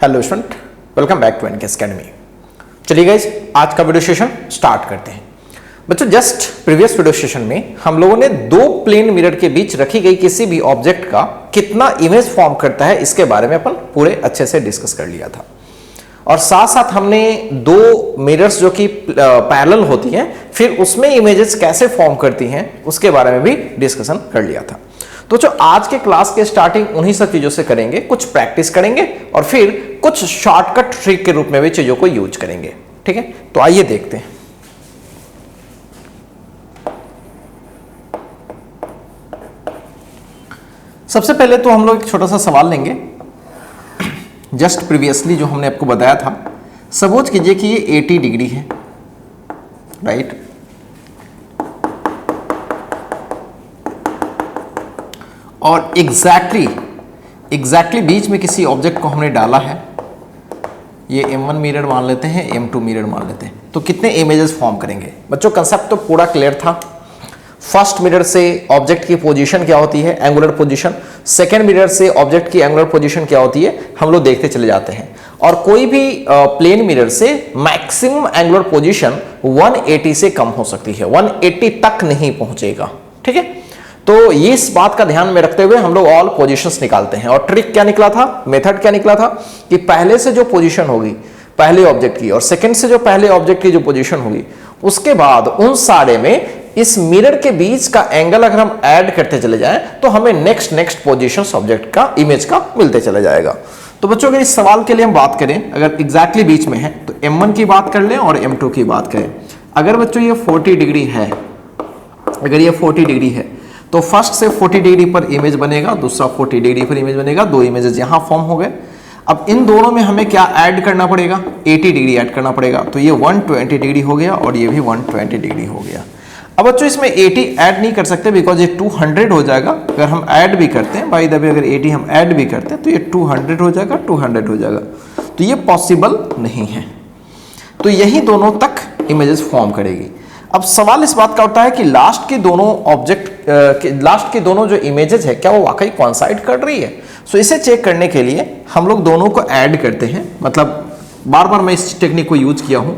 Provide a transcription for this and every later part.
Hello student, welcome back to NKS academy. चलिए guys, आज का वीडियो सेशन स्टार्ट करते हैं। बच्चों, जस्ट प्रीवियस वीडियो सेशन में हम लोगों ने दो प्लेन मिरर के बीच रखी गई किसी भी ऑब्जेक्ट का कितना इमेज फॉर्म करता है इसके बारे में अपन पूरे अच्छे से डिस्कस कर लिया था। और साथ साथ हमने दो मिरर्स जो कि पैरेलल होती हैं, फिर उसमें इमेजेस कैसे फॉर्म करती हैं उसके बारे में भी डिस्कशन कर लिया था। तो जो आज के क्लास के स्टार्टिंग उन्हीं सब चीजों से करेंगे, कुछ प्रैक्टिस करेंगे और फिर कुछ शॉर्टकट ट्रिक के रूप में भी चीजों को यूज करेंगे। ठीक है, तो आइए देखते हैं। सबसे पहले तो हम लोग एक छोटा सा सवाल लेंगे। जस्ट प्रीवियसली जो हमने आपको बताया था, सपोज कीजिए कि ये 80 डिग्री है, राइट। और एग्जैक्टली बीच में किसी ऑब्जेक्ट को हमने डाला है। ये M1 मिरर मान लेते हैं, M2 मिरर मान लेते हैं। तो कितने इमेजेस फॉर्म करेंगे? बच्चों, कंसेप्ट तो पूरा क्लियर था। फर्स्ट मिरर से ऑब्जेक्ट की पोजीशन क्या होती है, एंगुलर पोजीशन। सेकेंड मिरर से ऑब्जेक्ट की एंगुलर पोजीशन क्या होती है, हम लोग देखते चले जाते हैं। और कोई भी प्लेन मिरर से मैक्सिमम एंगुलर पोजीशन 180 से कम हो सकती है, 180 तक नहीं पहुंचेगा। ठीक है, तो ये इस बात का ध्यान में रखते हुए हम लोग ऑल पोजीशंस निकालते हैं। और ट्रिक क्या निकला था, मेथड क्या निकला था कि पहले से जो पोजीशन होगी पहले ऑब्जेक्ट की और सेकंड से जो पहले ऑब्जेक्ट की जो पोजीशन होगी, उसके बाद उन सारे में इस मिरर के बीच का एंगल अगर हम ऐड करते चले जाएं तो हमें नेक्स्ट पोजीशंस ऑब्जेक्ट का इमेज का मिलते चला जाएगा। तो बच्चों, अगर इस सवाल के लिए हम बात करें, अगर एग्जैक्टली बीच में है तो M1 की बात कर लें और M2 की बात करें। अगर बच्चों ये 40 डिग्री है, अगर ये 40 डिग्री है तो फर्स्ट से 40 डिग्री पर इमेज बनेगा, दूसरा 40 डिग्री पर इमेज बनेगा। दो इमेजेस यहां फॉर्म हो गए। अब इन दोनों में हमें क्या ऐड करना पड़ेगा, 80 डिग्री ऐड करना पड़ेगा। तो ये 120 डिग्री हो गया और ये भी 120 डिग्री हो गया। अब बच्चों, इसमें 80 ऐड नहीं कर सकते बिकॉज ये 200 हो जाएगा। अगर हम ऐड भी करते हैं, बाय द वे अगर 80 हम ऐड भी करते हैं तो ये 200 हो जाएगा, 200 हो जाएगा। तो ये पॉसिबल नहीं है। तो यही दोनों तक इमेजेस फॉर्म करेगी। अब सवाल इस बात का उठता है कि लास्ट के दोनों जो इमेजेस है क्या वो वाकई कोइंसाइड कर रही है। सो इसे चेक करने के लिए हम लोग दोनों को ऐड करते हैं। मतलब बार बार मैं इस टेक्निक को यूज किया हूं।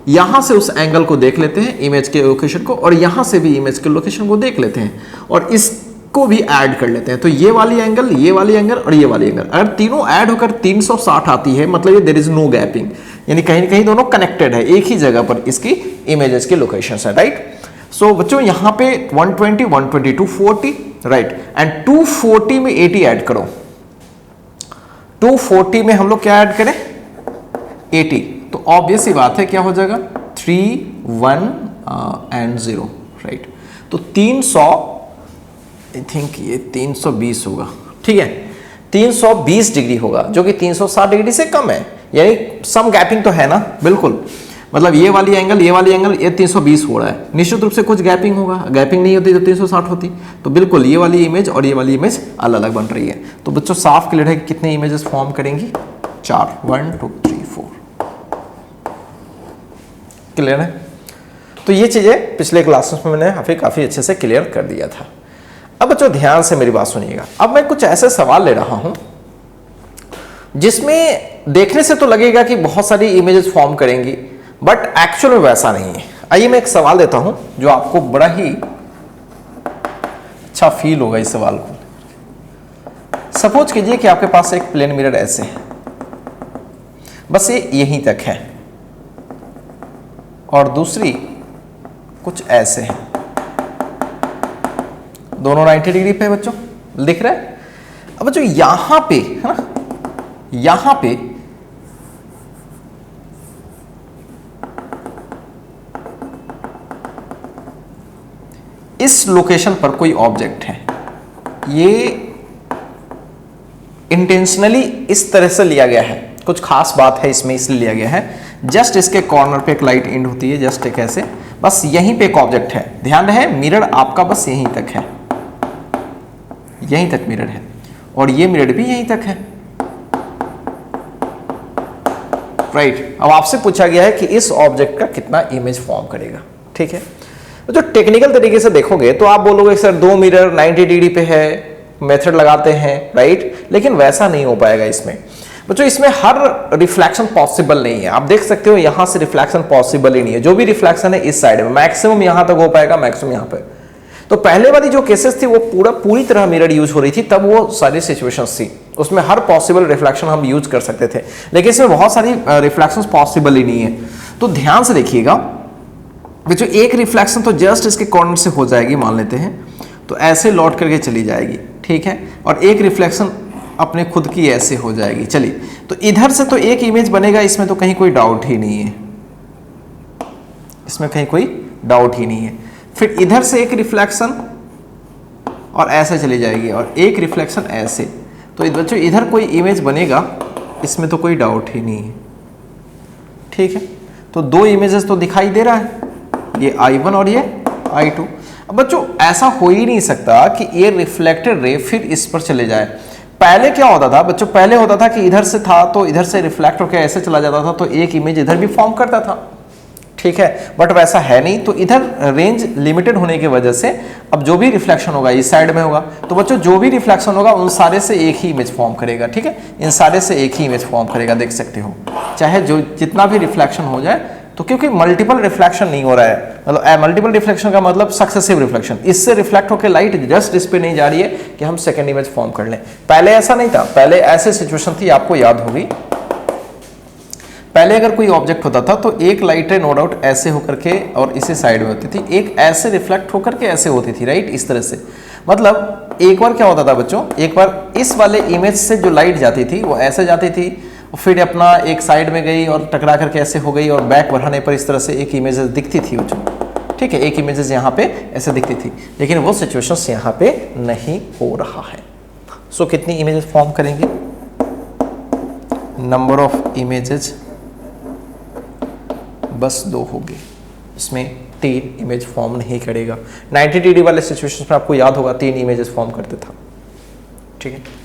यहां से उस एंगल को देख लेते हैं, इमेज के लोकेशन को, और यहां से भी इमेज के लोकेशन को देख लेते हैं और इसको भी ऐड कर लेते हैं। तो ये वाली एंगल, ये वाली एंगल और ये वाली एंगल अगर तीनों ऐड होकर 360 आती है, मतलब ये देयर इज नो गैपिंग, यानी कहीं ना कहीं दोनों कनेक्टेड है, एक ही जगह पर इसकी इमेजेस के लोकेशंस है, राइट। सो बच्चों, यहां पे 120, 120, 240, राइट। एंड 240 में 80 ऐड करो। 240 में हम लोग क्या ऐड करें, 80। तो ऑब्वियस ही बात है क्या हो जाएगा, 3, 1 एंड 0, राइट। तो 300, आई थिंक ये 320 होगा। ठीक है, 320 डिग्री होगा, जो कि 360 डिग्री से कम है, यानी सम गैपिंग तो है ना, बिल्कुल। मतलब ये वाली एंगल ये 320 हो रहा है, निश्चित रूप से कुछ गैपिंग होगा। गैपिंग नहीं होती तो 360 होती। तो बिल्कुल ये वाली इमेज और ये वाली इमेज अलग अलग बन रही है। तो बच्चों, साफ क्लियर है कि कितने इमेजेस फॉर्म करेंगी, 4, 1, 2, 3, 4। क्लियर है? तो ये चीजें पिछले क्लासेस में मैंने काफी अच्छे से क्लियर कर दिया था। अब बच्चों, ध्यान से मेरी बात सुनिएगा। अब मैं कुछ ऐसे सवाल ले रहा हूं जिसमें देखने से तो लगेगा कि बहुत सारी इमेजेस फॉर्म करेंगी, बट एक्चुअल में वैसा नहीं है। आइए मैं एक सवाल देता हूं जो आपको बड़ा ही अच्छा फील होगा इस सवाल को। सपोज कीजिए कि आपके पास एक प्लेन मिरर ऐसे है, बस ये यहीं तक है, और दूसरी कुछ ऐसे है। दोनों 90 डिग्री पे बच्चों दिख रहा है। अब बच्चों, यहां पे है ना, यहां पे इस लोकेशन पर कोई ऑब्जेक्ट है। ये इंटेंशनली इस तरह से लिया गया है, कुछ खास बात है इसमें इसलिए लिया गया है। जस्ट इसके कॉर्नर पे एक लाइट एंड होती है, जस्ट एक ऐसे, बस यहीं पे एक ऑब्जेक्ट है। ध्यान रहे, मिरर आपका बस यहीं तक है, यहीं तक मिरर है, और ये मिरर भी यहीं तक है, राइट। अब आपसे पूछा गया है कि इस ऑब्जेक्ट का कितना इमेज फॉर्म करेगा। ठीक है, तो टेक्निकल तरीके से देखोगे तो आप बोलोगे सर 2 मिरर 90 डिग्री पे है, मेथड लगाते हैं, राइट। लेकिन वैसा नहीं हो पाएगा इसमें। बच्चों इसमें हर रिफ्लेक्शन पॉसिबल नहीं है, आप देख सकते हो यहां से रिफ्लेक्शन पॉसिबल ही नहीं है, जो भी रिफ्लेक्शन है इस साइड में मैक्सिमम यहां तक हो पाएगा, मैक्सिमम यहां पे। तो पहले वाली जो केसेस थी वो पूरी तरह मिरर यूज हो रही थी, तब वो सारी सिचुएशंस थी, उसमें हर पॉसिबल रिफ्लेक्शन हम यूज कर सकते थे, लेकिन इसमें बहुत सारी रिफ्लेक्शंस पॉसिबल ही नहीं है। तो ध्यान से देखिएगा, जो एक रिफ्लेक्शन तो जस्ट इसके कॉर्नर से हो जाएगी मान लेते हैं, तो ऐसे लौट करके चली जाएगी, ठीक है, और एक रिफ्लेक्शन अपने खुद की ऐसे हो जाएगी। चलिए, तो इधर से तो एक इमेज बनेगा, इसमें तो कहीं कोई डाउट ही नहीं है, इसमें कहीं कोई डाउट ही नहीं है। फिर इधर से एक रिफ्लेक्शन और ऐसे चली जाएगी, और एक रिफ्लेक्शन ऐसे, तो बच्चों इधर कोई इमेज बनेगा, इसमें तो कोई डाउट ही नहीं है, ठीक है। तो दो इमेजेस तो दिखाई दे रहा है, ये I1 और ये I2। अब बच्चों ऐसा हो ही नहीं सकता कि ये रिफ्लेक्टेड रे फिर इस पर चले जाए। पहले क्या होता था बच्चों, पहले होता था कि इधर से था तो इधर से रिफ्लेक्ट होकर ऐसे चला जाता था, तो एक इमेज इधर भी फॉर्म करता था, ठीक है, बट वैसा है नहीं। तो इधर रेंज लिमिटेड होने की वजह से अब जो भी रिफ्लेक्शन होगा इस साइड में होगा, तो बच्चों जो भी रिफ्लेक्शन होगा उन सारे से एक ही इमेज फॉर्म करेगा, ठीक है, इन सारे से एक ही इमेज फॉर्म करेगा, देख सकते हो, चाहे जो जितना भी रिफ्लेक्शन हो जाए। तो क्योंकि मल्टीपल रिफ्लेक्शन नहीं हो रहा है, मतलब मल्टीपल रिफ्लेक्शन का मतलब सक्सेसिव रिफ्लेक्शन, इससे रिफ्लेक्ट होकर लाइट जस्ट इस पे नहीं जा रही है कि हम सेकंड इमेज फॉर्म कर लें। पहले ऐसा नहीं था, पहले ऐसे सिचुएशन थी, आपको याद होगी, पहले अगर कोई ऑब्जेक्ट होता था तो एक लाइट रे नो डाउट ऐसे होकर के और इसी साइड में होती थी, एक ऐसे रिफ्लेक्ट होकर के ऐसे होती थी, राइट, इस तरह से। मतलब एक बार क्या होता था बच्चों, एक बार इस वाले इमेज से जो लाइट जाती थी वो ऐसे जाती थी, फिर अपना एक साइड में गई और टकरा करके ऐसे हो गई, और बैक बढ़ाने पर इस तरह से एक इमेज दिखती थी बच्चों, ठीक है, एक इमेजेस यहाँ पे ऐसे दिखती थी, लेकिन वो सिचुएशंस यहाँ पे नहीं हो रहा है। सो कितनी इमेजेस फॉर्म करेंगे, नंबर ऑफ इमेजेस बस 2 होगी, इसमें 3 इमेज फॉर्म नहीं करेगा। 90 डिग्री वाले सिचुएशंस में आपको याद होगा 3 इमेजेस फॉर्म करते था, ठीक है।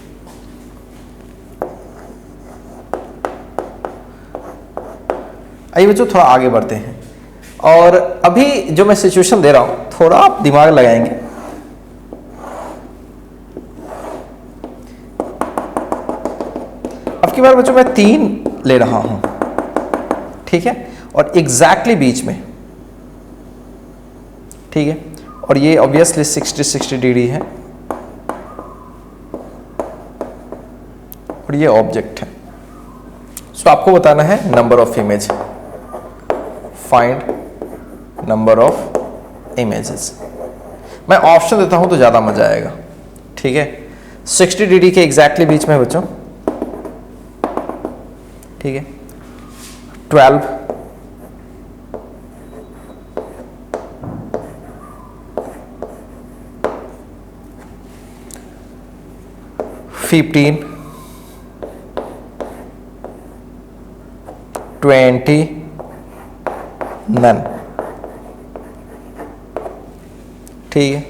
आइए बच्चों थोड़ा आगे बढ़ते हैं, और अभी जो मैं सिचुएशन दे रहा हूं थोड़ा आप दिमाग लगाएंगे। अब की बार बच्चों मैं 3 ले रहा हूं, ठीक है, और एग्जैक्टली बीच में, ठीक है, और ये ऑब्वियसली 60 डिग्री है, और ये ऑब्जेक्ट है। सो आपको बताना है number of image, find number of images. मैं ऑप्शन देता हूं तो ज्यादा मजा आएगा, ठीक है। 60 डिग्री के एग्जैक्टली बीच में बच्चों, ठीक है, 12, 15, 20, नन, ठीक है,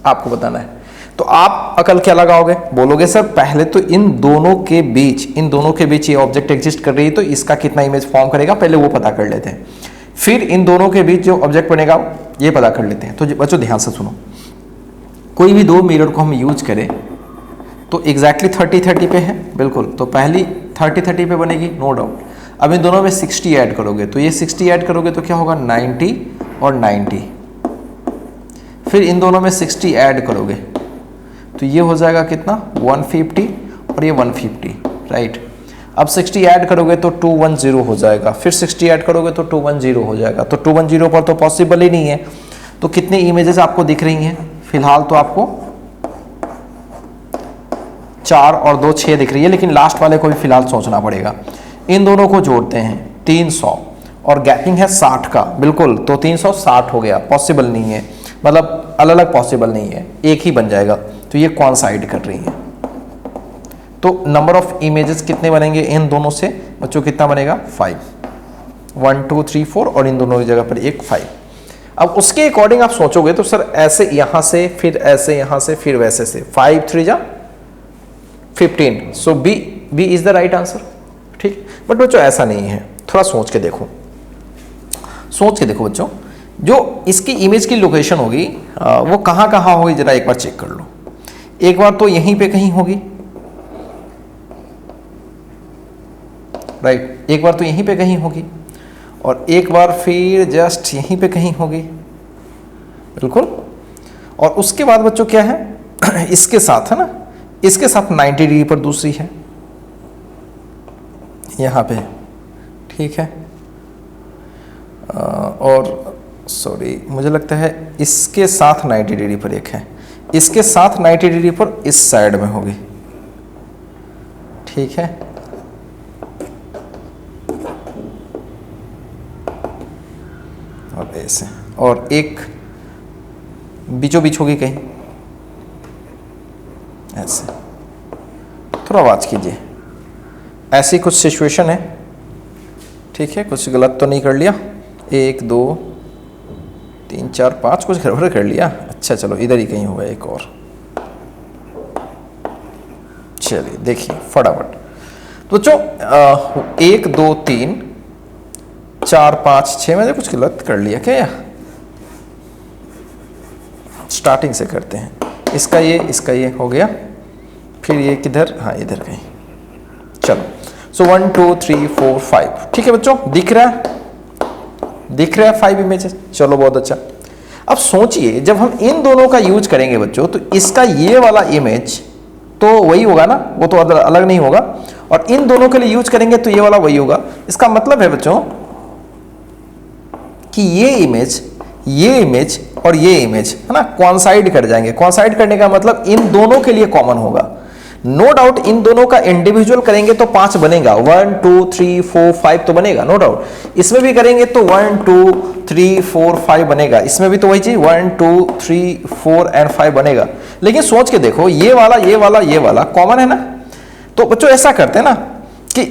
आपको बताना है। तो आप अकल क्या लगाओगे, बोलोगे सर पहले तो इन दोनों के बीच ये ऑब्जेक्ट एग्जिस्ट कर रही है, तो इसका कितना इमेज फॉर्म करेगा पहले वो पता कर लेते हैं, फिर इन दोनों के बीच जो ऑब्जेक्ट बनेगा ये पता कर लेते हैं। तो बच्चों ध्यान से सुनो, कोई भी 2 मिरर को हम यूज करें तो एग्जैक्टली 30-30 पे है, बिल्कुल, तो पहली 30-30 पे बनेगी, नो डाउट। अब इन दोनों में 60 ऐड करोगे, तो ये 60 ऐड करोगे तो क्या होगा 90 और 90, फिर इन दोनों में 60 ऐड करोगे तो ये हो जाएगा कितना 150 और ये 150, राइट। अब 60 ऐड करोगे तो 210 हो जाएगा, फिर 60 ऐड करोगे तो 210 हो जाएगा, तो 210 पर तो पॉसिबल ही नहीं है। तो कितनी इमेजेस आपको दिख रही हैं फिलहाल, तो आपको 4 और 2 6 दिख रही है, लेकिन लास्ट वाले को भी फिलहाल सोचना पड़ेगा। इन दोनों को जोड़ते हैं 300 और गैपिंग है 60 का, बिल्कुल, तो 360 हो गया, पॉसिबल नहीं है, मतलब अलग अलग पॉसिबल नहीं है, एक ही बन जाएगा। तो ये कॉन्साइड कर रही है, तो नंबर ऑफ इमेजेस कितने बनेंगे इन दोनों से बच्चों, कितना बनेगा 5, 1 2 3 4, और इन दोनों की जगह पर एक 5। अब उसके अकॉर्डिंग आप सोचोगे तो सर ऐसे यहां से, फिर ऐसे यहां से, फिर वैसे से, 5 3 जा 15, so B is the right answer, ठीक। बट बच्चों ऐसा नहीं है, थोड़ा सोच के देखो, बच्चों, जो इसकी इमेज की लोकेशन होगी वो कहां कहां होगी जरा एक बार चेक कर लो। एक बार तो यहीं पे कहीं होगी, राइट। एक बार तो यहीं पे कहीं होगी और एक बार फिर जस्ट यहीं पे कहीं होगी, बिल्कुल। और उसके बाद बच्चों क्या है, इसके साथ है ना, इसके साथ 90 डिग्री पर दूसरी है यहाँ पे, ठीक है। और सॉरी, मुझे लगता है इसके साथ 90 डिग्री पर एक है, इसके साथ 90 डिग्री पर इस साइड में होगी, ठीक है। और ऐसे, और एक बीचों बीच होगी कहीं ऐसे। थोड़ा आवाज कीजिए। ऐसी कुछ सिचुएशन है, ठीक है। कुछ गलत तो नहीं कर लिया? 1 2 3 4 5 कुछ गड़बड़ कर लिया? अच्छा चलो, इधर ही कहीं होगा एक और। चलिए देखिए फटाफट तो बच्चों, 1 2 3 4 5 6 मैंने कुछ गलत कर लिया क्या? स्टार्टिंग से करते हैं। इसका ये हो गया, फिर ये किधर, हाँ इधर कहीं। चलो सो 1 2 3 4 5, ठीक है बच्चों, दिख रहा है 5 इमेजेस। चलो बहुत अच्छा। अब सोचिए जब हम इन दोनों का यूज करेंगे बच्चों, तो इसका ये वाला इमेज तो वही होगा ना, वो तो अलग नहीं होगा, और इन दोनों के लिए यूज करेंगे तो ये वाला वही होगा। इसका मतलब है बच्चों कि ये इमेज और ये इमेज है ना, कॉन्साइड कर जाएंगे। कॉन्साइड करने का मतलब इन दोनों के लिए कॉमन होगा। नो डाउट इन दोनों का इंडिविजुअल करेंगे तो 5 बनेगा, 1 2 3 4 5 तो बनेगा, नो डाउट। इसमें भी करेंगे तो 1 2 3 4 5 बनेगा, इसमें भी तो वही चीज 1 2 3 4 एंड 5 बनेगा। लेकिन सोच के देखो, ये वाला कॉमन है ना। तो बच्चों ऐसा करते हैं ना कि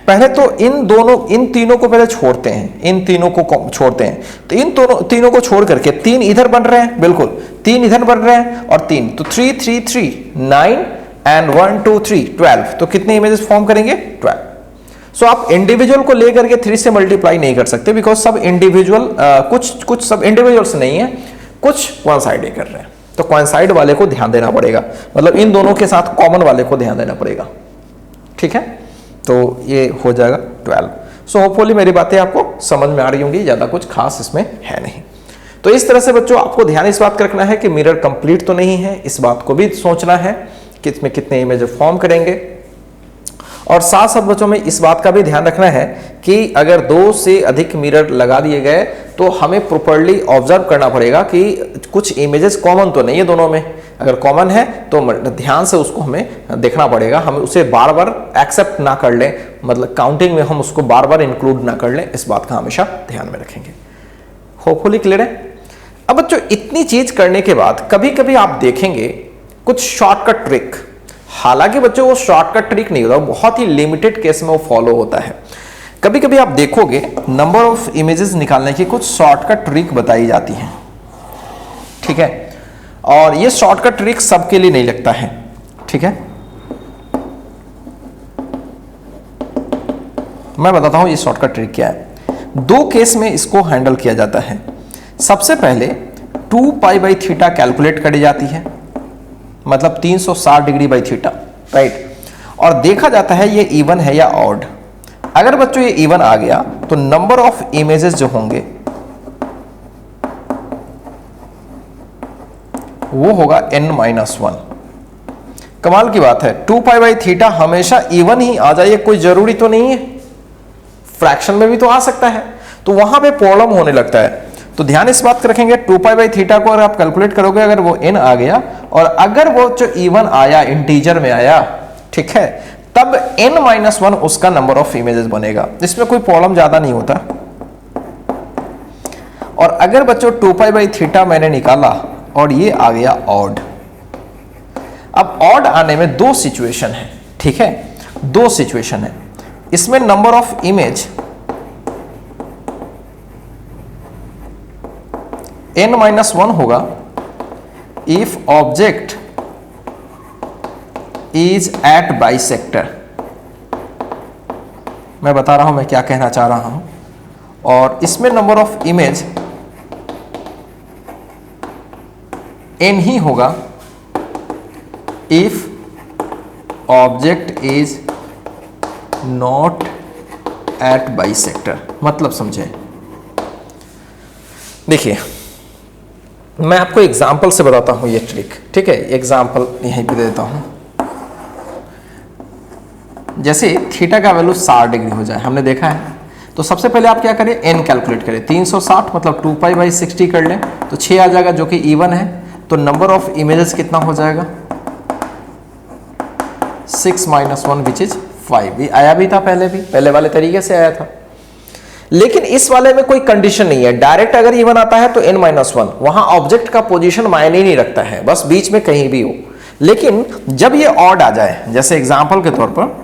पहले तो इन तीनों को पहले छोड़ते हैं, इन तीनों को छोड़ते हैं। तो इन तीनों को छोड़ करके 3 इधर बन रहे हैं, बिल्कुल 3 इधर बन रहे हैं, और 3 तो 3 3 3 9 एंड 1 2 3 12। तो कितने इमेजेस फॉर्म करेंगे? 12। सो आप इंडिविजुअल को लेकर के 3 से मल्टीप्लाई नहीं कर सकते, बिकॉज सब इंडिविजुअल कुछ सब इंडिविजुअल्स नहीं है, कुछ कोइंसाइड कर रहे हैं। तो कोइंसाइड वाले को ध्यान देना पड़ेगा, मतलब इन दोनों के साथ कॉमन वाले को ध्यान देना पड़ेगा, ठीक है। तो ये हो जाएगा 12। सो होपफुली मेरी बातें आपको समझ में आ रही होंगी, ज्यादा कुछ खास इसमें है नहीं। तो इस तरह से बच्चों आपको ध्यान इस बात का रखना है कि मिरर कंप्लीट तो नहीं है, इस बात को भी सोचना है कि इसमें कितने इमेज फॉर्म करेंगे। और साथ साथ बच्चों में इस बात का भी ध्यान रखना है कि अगर 2 से अधिक मिरर लगा दिए गए तो हमें प्रॉपर्ली ऑब्जर्व करना पड़ेगा कि कुछ इमेजेस कॉमन तो नहीं है दोनों में। अगर कॉमन है तो ध्यान से उसको हमें देखना पड़ेगा, हम उसे बार बार एक्सेप्ट ना कर लें, मतलब काउंटिंग में हम उसको बार बार इंक्लूड ना कर लें, इस बात का हमेशा ध्यान में रखेंगे। होपफुली क्लियर है। अब बच्चों इतनी चीज करने के बाद कभी कभी आप देखेंगे कुछ शॉर्टकट ट्रिक, हालांकि बच्चों वो शॉर्टकट ट्रिक नहीं होता, बहुत ही लिमिटेड केस में वो फॉलो होता है। कभी कभी आप देखोगे नंबर ऑफ इमेजेस निकालने की कुछ शॉर्टकट ट्रिक बताई जाती है, ठीक है। और ये शॉर्टकट ट्रिक सबके लिए नहीं लगता है, ठीक है। मैं बताता हूं ये शॉर्टकट ट्रिक क्या है। 2 केस में इसको हैंडल किया जाता है। सबसे पहले 2 पाई बाई थीटा कैलकुलेट करी जाती है, मतलब 360 डिग्री बाई थीटा, राइट। और देखा जाता है ये इवन है या ऑड। अगर बच्चों ये इवन आ गया तो नंबर ऑफ इमेजेस जो होंगे वो होगा n-1। कमाल की बात है, 2 पाई बाई थीटा हमेशा इवन ही आ जाए कोई जरूरी तो नहीं है, फ्रैक्शन में भी तो आ सकता है, तो वहां पे प्रॉब्लम होने लगता है। तो ध्यान इस बात का रखेंगे, 2 पाई बाई थीटा को अगर आप कैलकुलेट करोगे, अगर वो n आ गया और अगर वो जो इवन आया इंटीजर में आया, ठीक है, तब n-1 उसका नंबर ऑफ इमेजेस बनेगा, इसमें कोई प्रॉब्लम ज्यादा नहीं होता। और अगर बच्चों 2 पाई बाई थीटा मैंने निकाला और ये आ गया ऑड। अब ऑड आने में 2 सिचुएशन है, ठीक है, 2 सिचुएशन है। इसमें नंबर ऑफ इमेज n-1 होगा if object is at bisector. मैं बता रहा हूं मैं क्या कहना चाह रहा हूं। और इसमें नंबर ऑफ इमेज n ही होगा if object is not at bisector, मतलब समझे। देखिए मैं आपको एग्जाम्पल से बताता हूं ये ट्रिक, ठीक है। एग्जाम्पल यहीं पे दे देता हूं। जैसे थीटा का वैल्यू 60 डिग्री हो जाए, हमने देखा है, तो सबसे पहले आप क्या करें, एन कैलकुलेट करें। 360 मतलब 2π/60 कर लें तो 6 आ जाएगा, जो कि इवन है। तो नंबर ऑफ इमेजेस कितना हो जाएगा, 6 - 1 विच इज 5। ये आया भी था पहले भी, पहले वाले तरीके से आया था। लेकिन इस वाले में कोई कंडीशन नहीं है, डायरेक्ट अगर इवन आता है तो n-1, वहां ऑब्जेक्ट का पोजीशन मायने नहीं रखता है, बस बीच में कहीं भी हो। लेकिन जब ये ऑड आ जाए, जैसे एग्जांपल के तौर पर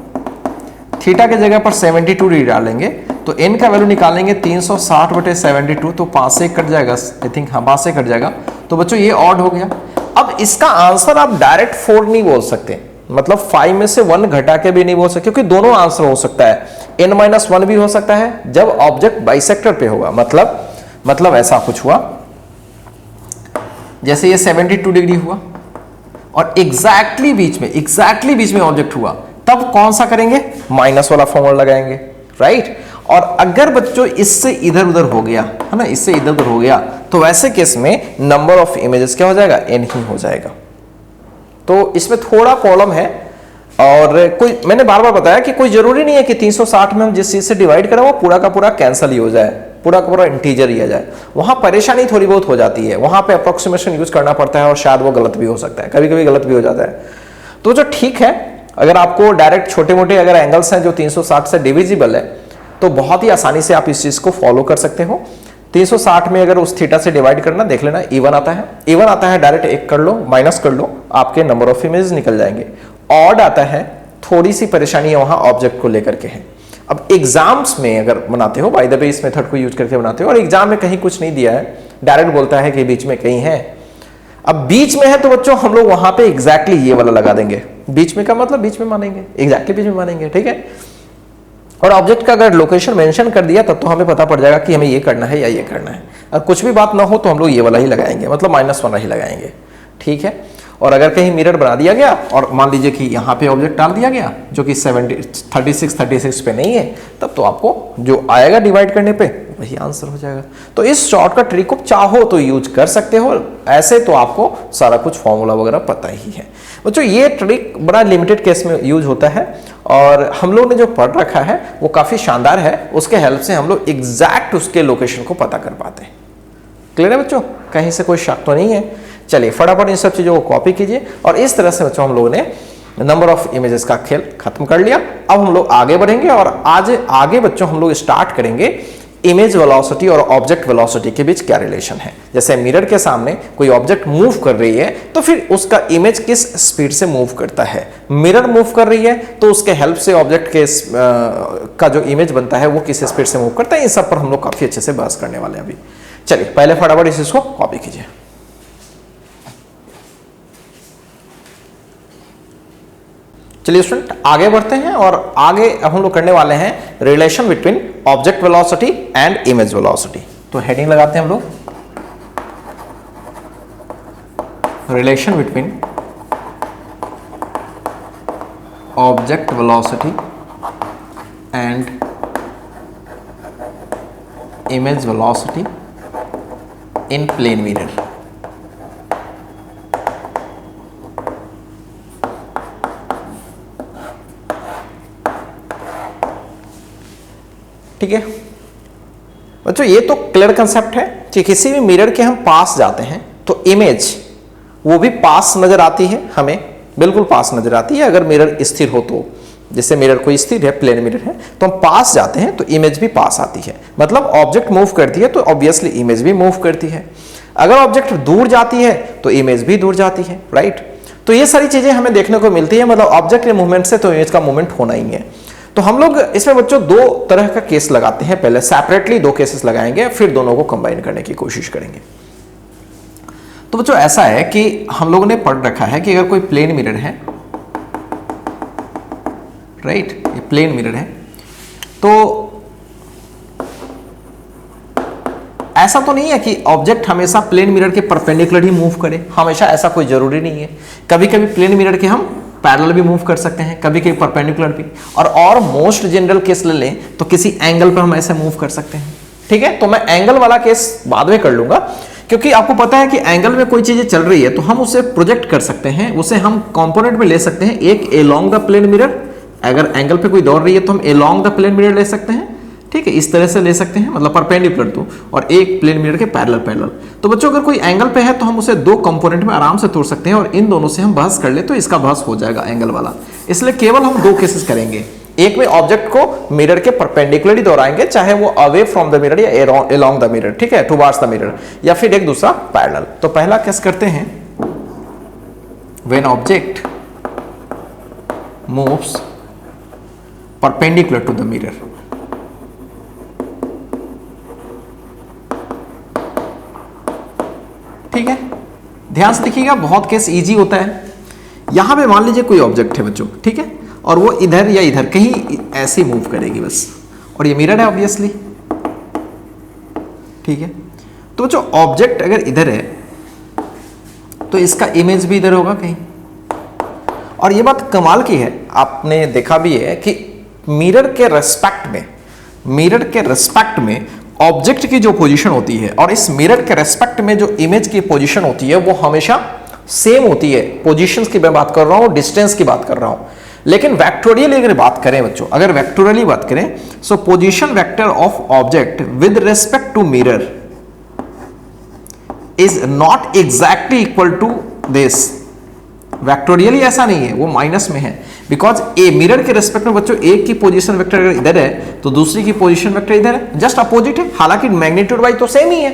थीटा के जगह पर 72 डिग्री डालेंगे तो n का वैल्यू निकालेंगे 360/72, तो 5 से कट जाएगा, आई थिंक, हाँ 5 से कट जाएगा। तो बच्चों ये ऑड हो गया। अब इसका आंसर आप डायरेक्ट 4 नहीं बोल सकते, मतलब 5 में से 1 घटा के भी नहीं बोल सकते, क्योंकि दोनों आंसर हो सकता है। n-1 भी हो सकता है जब ऑब्जेक्ट बाइसेक्टर पे होगा, मतलब ऐसा कुछ हुआ, जैसे ये 72 डिग्री हुआ और एग्जैक्टली बीच में ऑब्जेक्ट हुआ, तब कौन सा करेंगे, माइनस वाला फॉर्मूला लगाएंगे, राइट। और अगर बच्चों इससे इधर उधर हो गया है ना, इससे इधर उधर हो गया, तो वैसे केस में नंबर ऑफ इमेजेस क्या हो जाएगा, n ही हो जाएगा। तो इसमें थोड़ा प्रॉब्लम है, और कोई, मैंने बार बार बताया कि कोई जरूरी नहीं है कि 360 में हम जिस चीज से डिवाइड करें वो पूरा का पूरा कैंसिल ही हो जाए, पूरा का पूरा इंटीजर ही आ जाए। वहां परेशानी थोड़ी बहुत हो जाती है, वहां पे अप्रोक्सीमेशन यूज करना पड़ता है और शायद वो गलत भी हो सकता है, कभी कभी गलत भी हो जाता है। तो जो ठीक है, अगर आपको डायरेक्ट छोटे मोटे अगर एंगल्स हैं जो 360 से डिविजिबल है, तो बहुत ही आसानी से आप इस चीज को फॉलो कर सकते हो। 360 में अगर उस थीटा से डिवाइड करना, देख लेना इवन आता है, डायरेक्ट 1 कर लो, माइनस कर लो, आपके नंबर ऑफ इमेज निकल जाएंगे। ऑड आता है, थोड़ी सी परेशानी है वहां ऑब्जेक्ट को लेकर के है। अब एग्जाम्स में अगर बनाते हो, बाय द वे इस मेथड को यूज करके बनाते हो, और एग्जाम में कहीं कुछ नहीं दिया है, डायरेक्ट बोलता है कि बीच में कहीं है। अब बीच में है तो बच्चों हम लोग वहां पे एग्जैक्टली ये वाला लगा देंगे, बीच में का मतलब बीच में मानेंगे, एग्जैक्टली बीच में मानेंगे, ठीक है। और ऑब्जेक्ट का अगर लोकेशन मेंशन कर दिया तब तो हमें पता पड़ जाएगा कि हमें ये करना है या ये करना है। और कुछ भी बात ना हो तो हम लोग ये वाला ही लगाएंगे, मतलब -1 ही लगाएंगे, ठीक है। और अगर कहीं मिरर बना दिया गया और मान लीजिए कि यहाँ पे ऑब्जेक्ट डाल दिया गया जो कि 36 पे नहीं है, तब तो आपको जो आएगा डिवाइड करने पे वही आंसर हो जाएगा। तो इस शॉर्टकट ट्रिक को चाहो तो यूज कर सकते हो, ऐसे तो आपको सारा कुछ फॉर्मूला वगैरह पता ही है। बच्चों ये ट्रिक बड़ा लिमिटेड केस में यूज होता है, और हम लोग ने जो पढ़ रखा है वो काफी शानदार है, उसके हेल्प से हम लोग एग्जैक्ट उसके लोकेशन को पता कर पाते हैं। क्लियर है बच्चों, कहीं से कोई शक तो नहीं है। चलिए फटाफट इन सब चीजों को कॉपी कीजिए, और इस तरह से बच्चों हम लोगों ने नंबर ऑफ इमेजेस का खेल खत्म कर लिया। अब हम लोग आगे बढ़ेंगे, और आज आगे बच्चों हम लोग स्टार्ट करेंगे इमेज वेलोसिटी और ऑब्जेक्ट वेलोसिटी के बीच क्या रिलेशन है। जैसे मिरर के सामने कोई ऑब्जेक्ट मूव कर रही है तो फिर उसका इमेज किस स्पीड से मूव करता है, मिरर मूव कर रही है तो उसके हेल्प से ऑब्जेक्ट के का जो इमेज बनता है वो किस स्पीड से मूव करता है। इन सब पर हम लोग काफी अच्छे से बहस करने वाले हैं अभी। चलिए पहले फटाफट इस इसको कॉपी कीजिए। चलिए स्टूडेंट आगे बढ़ते हैं, और आगे अब हम लोग करने वाले हैं relation between object velocity and image velocity. तो हेडिंग लगाते हैं हम लोग, relation between object velocity and image velocity in plane mirror. ठीक है बच्चों, ये तो क्लियर कंसेप्ट है कि किसी भी मिरर के हम पास जाते हैं तो इमेज वो भी पास नजर आती है, हमें बिल्कुल पास नजर आती है। अगर मिरर स्थिर हो तो, जैसे मिरर कोई स्थिर है, प्लेन मिरर है, तो हम पास जाते हैं तो इमेज भी पास आती है, मतलब ऑब्जेक्ट मूव करती है तो ऑब्वियसली इमेज भी मूव करती है। अगर ऑब्जेक्ट दूर जाती है तो इमेज भी दूर जाती है, राइट। तो ये सारी चीजें हमें देखने को मिलती है, मतलब ऑब्जेक्ट के मूवमेंट से तो इमेज का मूवमेंट होना ही है। तो हम लोग इसमें बच्चों दो तरह का केस लगाते हैं, पहले सेपरेटली दो केसेस लगाएंगे, फिर दोनों को कंबाइन करने की कोशिश करेंगे। तो बच्चों ऐसा है कि हम लोगों ने पढ़ रखा है कि अगर कोई प्लेन मिरर है, राइट, ये प्लेन मिरर है, तो ऐसा तो नहीं है कि ऑब्जेक्ट हमेशा प्लेन मिरर के परपेंडिकुलर ही मूव करे, हमेशा ऐसा कोई जरूरी नहीं है। कभी कभी प्लेन मिरर के हम पैरेलल भी मूव कर सकते हैं, कभी कभी परपेंडिकुलर भी, और मोस्ट जनरल केस ले लें तो किसी एंगल पर हम ऐसे मूव कर सकते हैं। ठीक है, तो मैं एंगल वाला केस बाद में कर लूंगा, क्योंकि आपको पता है कि एंगल में कोई चीजें चल रही है तो हम उसे प्रोजेक्ट कर सकते हैं, उसे हम कंपोनेंट में ले सकते हैं। एक एलोंग द प्लेन मिरर, अगर एंगल पे कोई दौड़ रही है तो हम एलोंग द प्लेन मिरर ले सकते हैं। ठीक है, इस तरह से ले सकते हैं, मतलब परपेंडिकुलर तो, और एक प्लेन मिरर के पैरेलल। तो बच्चों अगर कोई एंगल पे है तो हम उसे दो कंपोनेंट में आराम से तोड़ सकते हैं, और इन दोनों से हम बहस कर ले तो इसका बहस हो जाएगा एंगल वाला। इसलिए केवल हम दो केसेस करेंगे, एक में ऑब्जेक्ट को मिरर के परपेंडिकुलरली दौड़ाएंगे, चाहे वो अवे फ्रॉम द मिरर या अलोंग द मिरर, ठीक है, टुवर्ड्स द मिरर, या फिर एक दूसरा पैरेलल। तो पहला केस करते हैं, when object moves perpendicular to the mirror. ठीक है, ध्यान से देखिएगा, बहुत केस इजी होता है। यहां पे मान लीजिए कोई ऑब्जेक्ट है बच्चों, ठीक है, और वो इधर या इधर कहीं ऐसे मूव करेगी बस, और ये मिरर है ऑब्वियसली। ठीक है, तो बच्चों ऑब्जेक्ट अगर इधर है तो इसका इमेज भी इधर होगा कहीं, और ये बात कमाल की है, आपने देखा भी है कि मिरर के रेस्पेक्ट में ऑब्जेक्ट की जो पोजीशन होती है और इस मिरर के रेस्पेक्ट में जो इमेज की पोजीशन होती है वो हमेशा सेम होती है। पोजीशंस की मैं बात कर रहा हूं, डिस्टेंस की बात कर रहा हूं। लेकिन वेक्टोरियली अगर बात करें बच्चों, अगर वेक्टोरियली बात करें, so position vector of object with respect to mirror is not exactly equal to this. Vectorially ऐसा नहीं है, वो माइनस में है, बिकॉज ए मिरर के रेस्पेक्ट में बच्चों एक की पोजीशन वेक्टर अगर इधर है तो दूसरी की पोजीशन वेक्टर इधर है, जस्ट अपोजिट है। हालांकि मैग्नीट्यूड वाइज तो सेम ही है,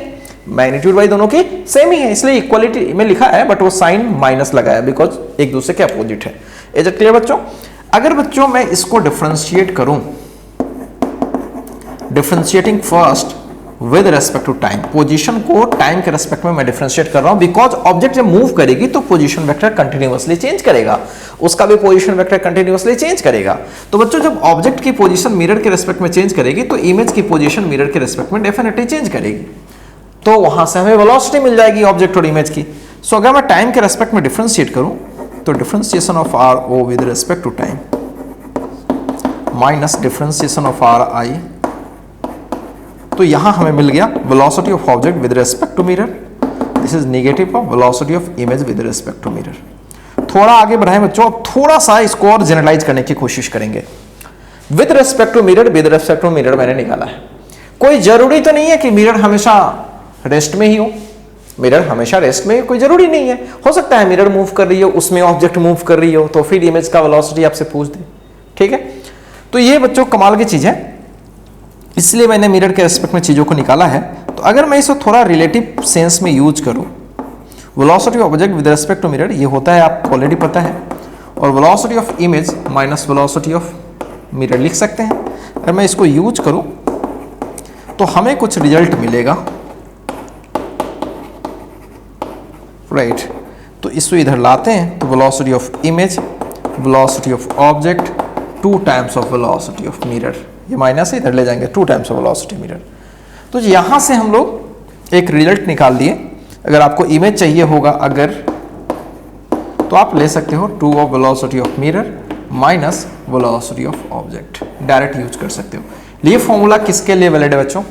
मैग्नीट्यूड वाइज दोनों की सेम ही है, इसलिए इक्वालिटी में लिखा है, बट वो साइन माइनस लगाया बिकॉज एक दूसरे के अपोजिट है। इज इट क्लियर बच्चों? अगर बच्चों मैं इसको डिफरेंशिएट करूं, differentiating first with respect to time, position को टाइम के रेस्पेक्ट में मैं डिफरेंशिएट कर रहा हूं, बिकॉज ऑब्जेक्ट जब मूव करेगी तो पोजीशन वेक्टर कंटिन्यूअसली चेंज करेगा, उसका भी पोजीशन वेक्टर कंटिन्यूअसली चेंज करेगा। तो बच्चों जब ऑब्जेक्ट की पोजीशन मिरर के रेस्पेक्ट में चेंज करेगी तो इमेज की पोजीशन मिरर के रेस्पेक्ट में डेफिनेटली चेंज करेगी, तो वहां से हमें वेलोसिटी मिल जाएगी ऑब्जेक्ट और इमेज की। सो अगर मैं टाइम के रेस्पेक्ट में डिफरेंशिएट करूं तो differentiation of R O with respect to time minus differentiation of R I, तो यहां हमें मिल गया velocity of object with respect to mirror, this is negative of velocity of image with respect to mirror. थोड़ा आगे बढ़ाएं बच्चों, अब थोड़ा सा इसको और जनरलाइज करने की कोशिश करेंगे। With respect to mirror, with respect to mirror मैंने निकाला है। कोई जरूरी तो नहीं है कि मिरर हमेशा रेस्ट में ही हो, मिरर हमेशा रेस्ट में कोई जरूरी नहीं है, हो सकता है मिरर मूव कर रही हो, उसमें ऑब्जेक्ट मूव कर रही हो, तो फिर इमेज का वेलोसिटी आपसे पूछ दे। ठीक है, तो ये बच्चों कमाल की चीज है, इसलिए मैंने मिरर के रेस्पेक्ट में चीजों को निकाला है। तो अगर मैं इसे थोड़ा रिलेटिव सेंस में यूज करूं, velocity of object with respect to mirror ये होता है, आपको ऑलरेडी पता है, और velocity of image minus velocity of mirror लिख सकते हैं। अगर मैं इसको यूज करूं तो हमें कुछ रिजल्ट मिलेगा, राइट। तो इसको इधर लाते हैं तो velocity of image, velocity of object 2 times of velocity of mirror, ये माइनस है, इधर ले जाएंगे 2 टाइम्स ऑफ वेलोसिटी मिरर। तो यहां से हम लोग एक रिजल्ट निकाल दिए। अगर आपको इमेज चाहिए होगा अगर, तो आप ले सकते हो 2 of velocity of mirror minus velocity of object, direct use कर सकते हो। ये फॉर्मूला किसके लिए वैलिड है बच्चों?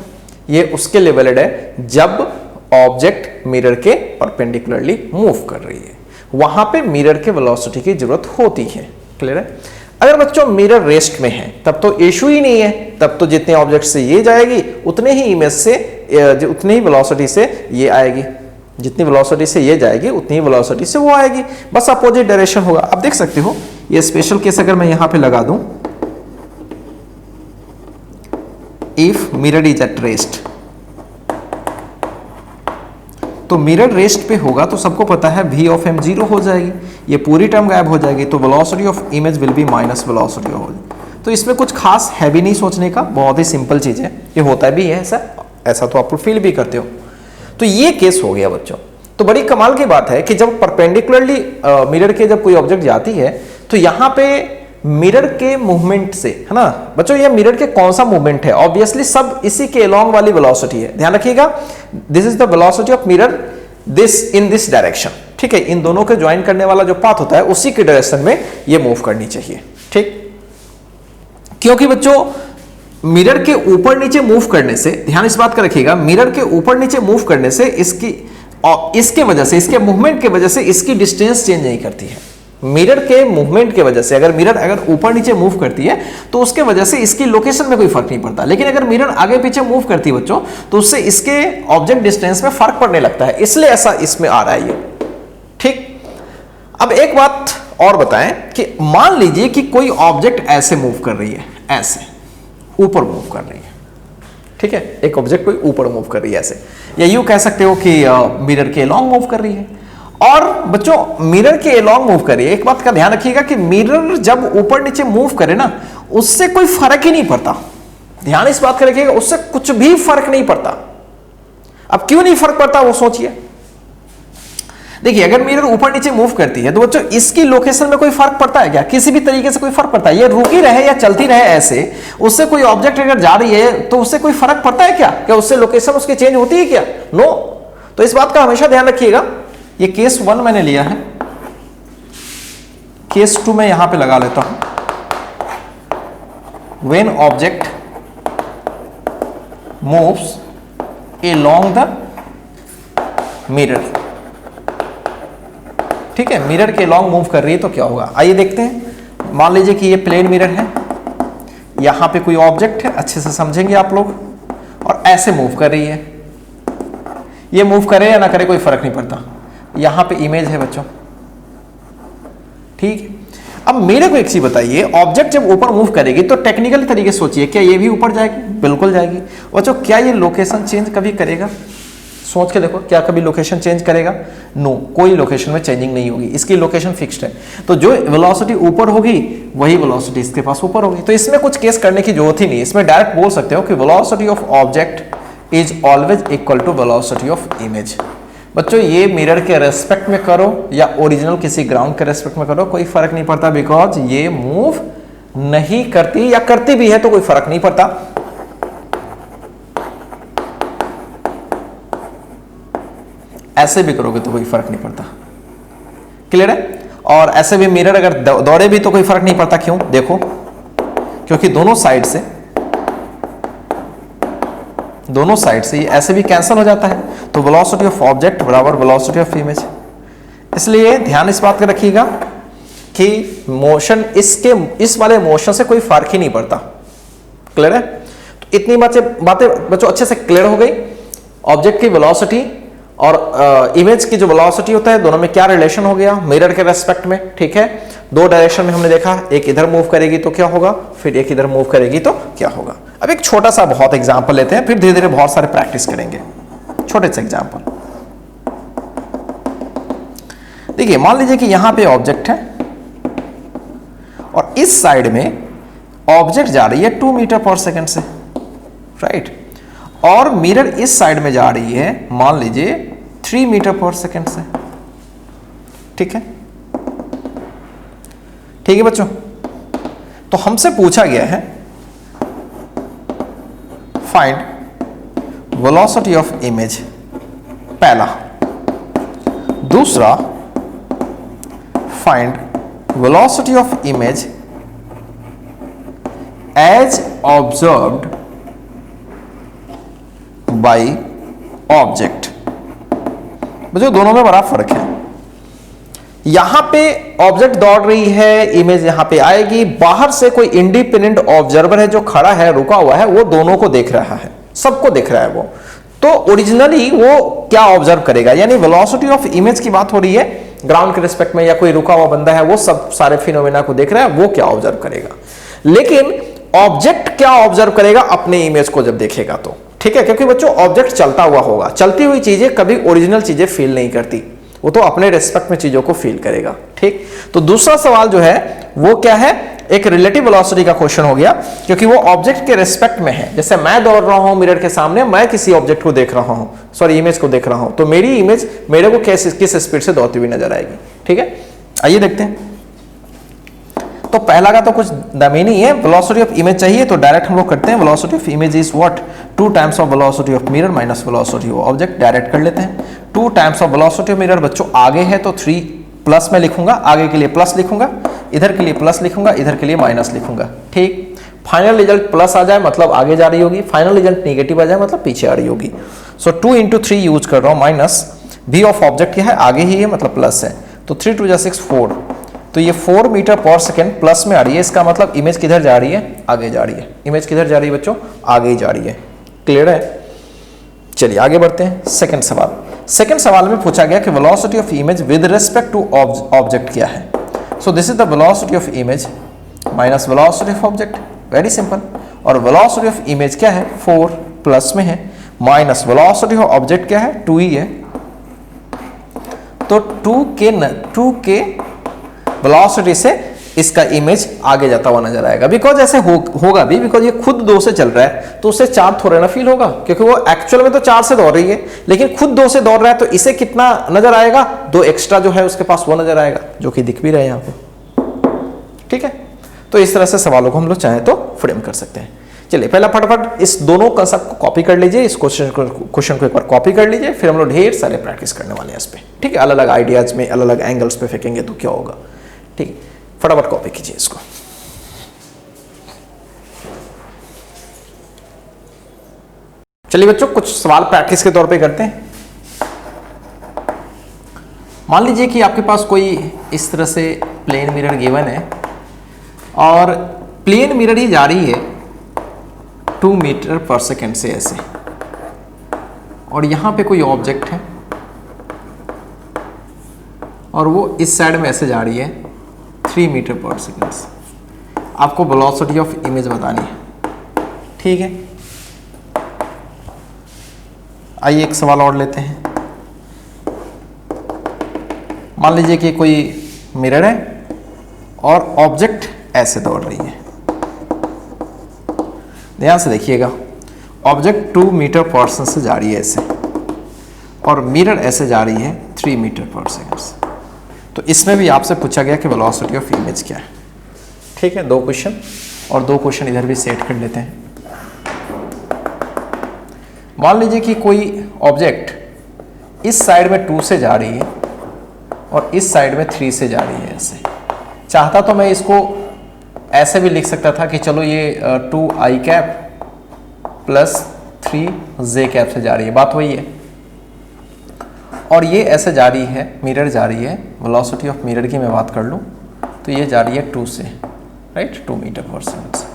ये उसके लिए वैलिड है जब ऑब्जेक्ट मिरर के परपेंडिकुलरली मूव कर रही है, वहां पे मिरर के वेलोसिटी की जरूरत होती है। क्लियर है? अगर बच्चों मिरर रेस्ट में है तब तो इशू ही नहीं है, तब तो जितने ऑब्जेक्ट से ये जाएगी उतने ही इमेज से, उतनी ही वेलोसिटी से ये आएगी, जितनी वेलोसिटी से ये जाएगी उतनी ही वेलोसिटी से वो आएगी, बस अपोजिट डायरेक्शन होगा। आप देख सकते हो ये स्पेशल केस अगर मैं यहां पे लगा दूं, if mirror is at rest, तो मिरर रेस्ट पे होगा तो सबको पता है v ऑफ m 0 हो जाएगी, ये पूरी टर्म गायब हो जाएगी, तो velocity of image will be minus velocity of. तो इसमें कुछ खास है भी नहीं सोचने का, बहुत ही सिंपल चीज है, ये होता भी है ऐसा तो आप फील भी करते हो। तो ये केस हो गया बच्चों। तो बड़ी कमाल की बात है कि जब परपेंडिकुलरली मिरर के जब कोई ऑब्जेक्ट जाती है तो यहाँ पे मिरर के मूवमेंट से, है ना बच्चों, ये मिरर के कौन सा मूवमेंट है? ऑब्वियसली सब इसी के अलोंग वाली वेलोसिटी है, ध्यान रखिएगा। This is the velocity of mirror, this in this direction, ठीक है, इन दोनों के ज्वाइन करने वाला जो पाथ होता है उसी के डायरेक्शन में ये मूव करनी चाहिए। ठीक, क्योंकि बच्चों मिरर के ऊपर नीचे मूव करने से, ध्यान इस बात का रखिएगा, मिरर के ऊपर नीचे मूव करने से इसके वजह से, इसके मूवमेंट के वजह से इसकी डिस्टेंस चेंज नहीं करती है। मिरर के मूवमेंट के वजह से अगर मिरर ऊपर नीचे मूव करती है तो उसके वजह से इसकी लोकेशन में कोई फर्क नहीं पड़ता, लेकिन अगर मिरर आगे पीछे मूव करती है बच्चों तो उससे इसके ऑब्जेक्ट डिस्टेंस में फर्क पड़ने लगता है, इसलिए ऐसा इसमें आ रहा है ये। ठीक, अब एक बात और बताएं कि मान लीजिए कि कोई ऑब्जेक्ट ऐसे मूव कर रही है, ऐसे ऊपर मूव कर रही है, ठीक है, एक ऑब्जेक्ट कोई ऊपर मूव कर रही है ऐसे, या यूं कह सकते हो कि मिरर के अलोंग मूव कर रही है। और बच्चों मिरर के अलोंग मूव कर रही है, एक बात का ध्यान रखिएगा कि मिरर जब ऊपर नीचे मूव करे ना उससे कोई फर्क ही नहीं पड़ता, ध्यान इस बात का रखिएगा, उससे कुछ भी फर्क नहीं पड़ता। अब क्यों नहीं फर्क पड़ता वो सोचिए। देखिए अगर मिरर ऊपर नीचे मूव करती है तो बच्चों इसकी लोकेशन में कोई फर्क पड़ता है क्या? किसी भी तरीके से कोई फर्क पड़ता है? ये रुकी रहे या चलती रहे ऐसे, उससे कोई ऑब्जेक्ट अगर जा रही है तो उससे कोई फर्क पड़ता है क्या? क्या उससे लोकेशन उसकी चेंज होती है क्या? नो। तो इस बात का हमेशा ध्यान रखिएगा। ये केस 1 मैंने लिया है, केस 2 मैं यहां पे लगा लेता हूं। When object moves along the mirror, ठीक है, मिरर के लॉन्ग मूव कर रही है तो क्या होगा, आइए देखते हैं। मान लीजिए कि ये प्लेन मिरर है, यहां पे कोई ऑब्जेक्ट है, अच्छे से समझेंगे आप लोग, और ऐसे मूव कर रही है। ये मूव करे या ना करे कोई फर्क नहीं पड़ता, यहां पे इमेज है बच्चों, ठीक है। अब मेरे को एक चीज बताइए, ऑब्जेक्ट जब ऊपर मूव करेगी तो टेक्निकल तरीके से सोचिए, क्या ये भी ऊपर जाएगी? बिल्कुल जाएगी। बच्चों क्या ये लोकेशन चेंज कभी करेगा? सोच के देखो, क्या कभी लोकेशन चेंज करेगा? नो, कोई लोकेशन में चेंजिंग नहीं होगी, इसकी लोकेशन फिक्स्ड है। तो जो वेलोसिटी ऊपर होगी वही वेलोसिटी इसके पास ऊपर होगी, तो इसमें कुछ केस करने की जरूरत ही नहीं। इसमें डायरेक्ट बोल सकते हो कि velocity of object is always equal to velocity of image. बच्चों ये मिरर के रेस्पेक्ट में करो या ओरिजिनल किसी ग्राउंड के रेस्पेक्ट में करो, कोई फर्क नहीं पड़ता, बिकॉज ये मूव नहीं करती, या करती भी है तो कोई फर्क नहीं पड़ता। ऐसे भी करोगे तो कोई फर्क नहीं पड़ता, क्लियर है। और ऐसे भी मिरर अगर दौड़े भी तो कोई फर्क नहीं पड़ता, क्यों? देखो, क्योंकि दोनों साइड से ये ऐसे भी कैंसिल हो जाता है, तो वेलोसिटी ऑफ ऑब्जेक्ट बराबर वेलोसिटी ऑफ इमेज। इसलिए ध्यान इस बात का रखिएगा कि मोशन इस वाले मोशन से कोई फर्क ही नहीं पड़ता, क्लियर है। तो इतनी बातें बच्चों अच्छे से क्लियर हो गई। ऑब्जेक्ट की वेलोसिटी और इमेज की जो वेलोसिटी होता है दोनों में क्या रिलेशन हो गया मिरर के रेस्पेक्ट में, ठीक है। दो डायरेक्शन में हमने देखा, एक इधर मूव करेगी तो क्या होगा, फिर एक इधर मूव करेगी तो क्या होगा। अब एक छोटा सा बहुत एग्जांपल लेते हैं, फिर धीरे धीरे बहुत सारे प्रैक्टिस करेंगे। छोटे से एग्जांपल देखिए, मान लीजिए कि यहां पे ऑब्जेक्ट है और इस साइड में ऑब्जेक्ट जा रही है 2 मीटर पर सेकंड से, राइट, और मिरर इस साइड में जा रही है मान लीजिए 3 मीटर पर सेकंड से, ठीक है। ठीक है बच्चों, तो हमसे पूछा गया है फाइंड वेलोसिटी ऑफ इमेज, पहला। दूसरा, find velocity of image as observed by object. बच्चों दोनों में बड़ा फर्क है। यहां पे ऑब्जेक्ट दौड़ रही है, इमेज यहां पे आएगी, बाहर से कोई इंडिपेंडेंट ऑब्जर्वर है जो खड़ा है, रुका हुआ है, वो दोनों को देख रहा है, सबको देख रहा है वो। तो ओरिजिनली वो क्या ऑब्जर्व करेगा, यानी वेलोसिटी ऑफ इमेज की बात हो रही है ग्राउंड के रिस्पेक्ट में, या कोई रुका हुआ बंदा है वो सब सारे फिनोमेना को देख रहा है, वो क्या ऑब्जर्व करेगा। लेकिन ऑब्जेक्ट क्या ऑब्जर्व करेगा अपने इमेज को जब देखेगा तो, ठीक है, क्योंकि बच्चों ऑब्जेक्ट चलता हुआ होगा, चलती हुई चीजें कभी ओरिजिनल चीजें फील नहीं करती, वो तो अपने रेस्पेक्ट में चीजों को फील करेगा, ठीक। तो दूसरा सवाल जो है वो क्या है, एक रिलेटिव वेलोसिटी का क्वेश्चन हो गया, क्योंकि वो ऑब्जेक्ट के रेस्पेक्ट में है। जैसे मैं दौड़ रहा हूं मिरर के सामने, मैं किसी ऑब्जेक्ट को देख रहा हूं, सॉरी इमेज को देख रहा हूं, तो मेरी इमेज मेरे को किस स्पीड से दौड़ती हुई नजर आएगी, ठीक है। आइए देखते हैं। तो पहला का तो कुछ दम ही नहीं है, वेलोसिटी ऑफ इमेज चाहिए तो डायरेक्ट हम लोग करते हैं, velocity of image is what 2 times of velocity of mirror minus velocity of object, direct कर लेते हैं। 2 times of velocity of mirror बच्चों आगे है तो 3 प्लस में लिखूंगा, आगे के लिए प्लस लिखूंगा, इधर के लिए प्लस लिखूंगा, इधर के लिए माइनस लिखूंगा, ठीक। फाइनल रिजल्ट प्लस आ जाए मतलब आगे जा रही होगी, फाइनल रिजल्ट नेगेटिव आ जाए मतलब पीछे आ रही होगी। सो 2 × 3 यूज कर रहा हूं, माइनस v ऑफ ऑब्जेक्ट क्या है, आगे ही है मतलब प्लस है, तो 3 × 2 = 6 4, तो ये 4 मीटर पर सेकेंड प्लस में आ रही है, इसका मतलब इमेज किधर जा रही है, आगे जा रही है। इमेज किधर जा रही है बच्चों, आगे ही जा रही है, क्लियर है। चलिए आगे बढ़ते हैं। सेकंड सवाल, सेकंड सवाल में पूछा गया कि velocity of image with respect to object क्या है। So this is the velocity of image minus velocity of object, very simple. और वेलोसिटी ऑफ इमेज क्या है, 4 प्लस में है, माइनस वेलोसिटी ऑफ ऑब्जेक्ट क्या है, 2 ही है, तो 2 के वेलोसिटी से इसका इमेज आगे जाता हुआ नजर आएगा। बिकॉज ऐसे होगा भी, बिकॉज ये खुद 2 से चल रहा है तो उसे 4 थोड़ा ना फील होगा, क्योंकि वो एक्चुअल में तो 4 से दौड़ रही है, लेकिन खुद 2 से दौड़ रहा है तो इसे कितना नजर आएगा, 2 एक्स्ट्रा जो है उसके पास वो नजर आएगा, जो कि दिख भी रहा है यहाँ पे, ठीक है। तो इस तरह से सवालों को हम लोग चाहे तो फ्रेम कर सकते हैं। चलिए पहला फटाफट इस दोनों कंसेप्ट को कॉपी कर लीजिए, इस क्वेश्चन को एक बार कॉपी कर लीजिए, फिर हम लोग ढेर सारे प्रैक्टिस करने वाले हैं इस पे, ठीक है। अलग अलग आइडियाज में अलग अलग एंगल्स पे फेंकेंगे तो क्या होगा, ठीक है। फटाफट कॉपी कीजिए इसको। चलिए बच्चों कुछ सवाल प्रैक्टिस के तौर पे करते हैं। मान लीजिए कि आपके पास कोई इस तरह से प्लेन मिरर गिवन है और प्लेन मिरर ही जा रही है 2 मीटर पर सेकेंड से ऐसे, और यहां पे कोई ऑब्जेक्ट है और वो इस साइड में ऐसे जा रही है 3 मीटर पर सेकेंड से। आपको वेलोसिटी ऑफ इमेज बतानी है, ठीक है। आइए एक सवाल और लेते हैं। मान लीजिए कि कोई मिरर है और ऑब्जेक्ट ऐसे दौड़ रही है, ध्यान से देखिएगा, ऑब्जेक्ट 2 मीटर पर सेकेंड से जा रही है ऐसे, और मिरर ऐसे जा रही है 3 मीटर पर सेकेंड से। तो इसमें भी आपसे पूछा गया कि वेलोसिटी ऑफ इमेज क्या है, ठीक है। 2 क्वेश्चन और 2 क्वेश्चन इधर भी सेट कर लेते हैं। मान लीजिए कि कोई ऑब्जेक्ट इस साइड में 2 से जा रही है और इस साइड में 3 से जा रही है ऐसे। चाहता तो मैं इसको ऐसे भी लिख सकता था कि चलो ये 2i cap plus 3j cap से जा रही है, बात वही है। और ये ऐसे जा रही है, मिरर जा रही है, वेलोसिटी ऑफ मिरर की मैं बात कर लूँ तो ये जा रही है 2 से, राइट, 2 मीटर पर सेकेंड से।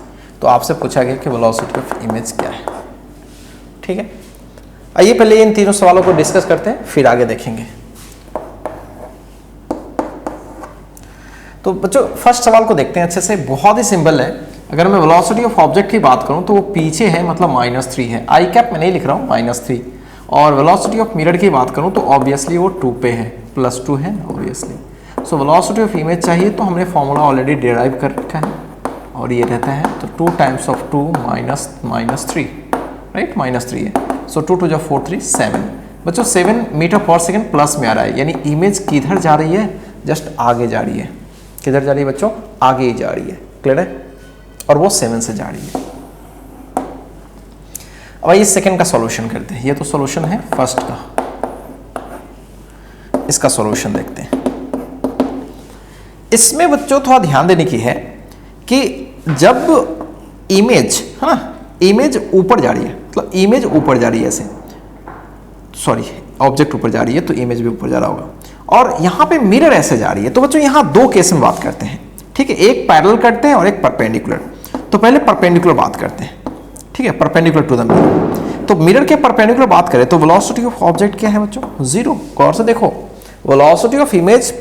तो आपसे पूछा गया कि वेलोसिटी ऑफ इमेज क्या है, ठीक है। आइए पहले इन तीनों सवालों को डिस्कस करते हैं, फिर आगे देखेंगे। तो बच्चों फर्स्ट सवाल को देखते हैं अच्छे से, बहुत ही सिंपल है। अगर मैं वेलोसिटी ऑफ ऑब्जेक्ट की बात करूं तो वो पीछे है, मतलब -3 है, आई कैप में नहीं लिख रहा हूं, -3। और वेलोसिटी ऑफ मिरर की बात करूं तो ऑब्वियसली वो 2 पे है, +2 है obviously. So velocity of image चाहिए तो हमने फॉर्मूला ऑलरेडी डिराइव कर रखा है और ये रहता है तो 2 टाइम्स ऑफ 2 माइनस 3, राइट, -3 है। सो 2 × 2 = 4 3 7। बच्चों 7 मीटर पर सेकेंड प्लस में आ रहा है, यानी इमेज किधर जा रही है, जस्ट आगे जा रही है। किधर जा रही है बच्चों, आगे ही जा रही है, क्लियर है। और वो 7 से जा रही है। अब आइए सेकंड का सॉल्यूशन करते हैं। ये तो सॉल्यूशन है फर्स्ट का, इसका सॉल्यूशन देखते हैं। इसमें बच्चों थोड़ा ध्यान देने की है कि जब इमेज है ना, इमेज ऊपर जा रही है, मतलब इमेज ऊपर जा रही है ऐसे, सॉरी ऑब्जेक्ट ऊपर जा रही है तो इमेज भी ऊपर जा रहा होगा, और यहां पे मिरर ऐसे जा रही है। तो बच्चों यहां 2 केस में बात करते हैं, ठीक है, एक पैरेलल करते हैं और एक परपेंडिकुलर। तो पहले परपेंडिकुलर बात करते हैं, ठीक है, परपेंडिकुलर टू द मिरर। तो मिरर के परपेंडिकुलर बात करें तो वेलोसिटी ऑफ ऑब्जेक्ट क्या है बच्चों, 0। गौर से देखो, वेलोसिटी ऑफ इमेज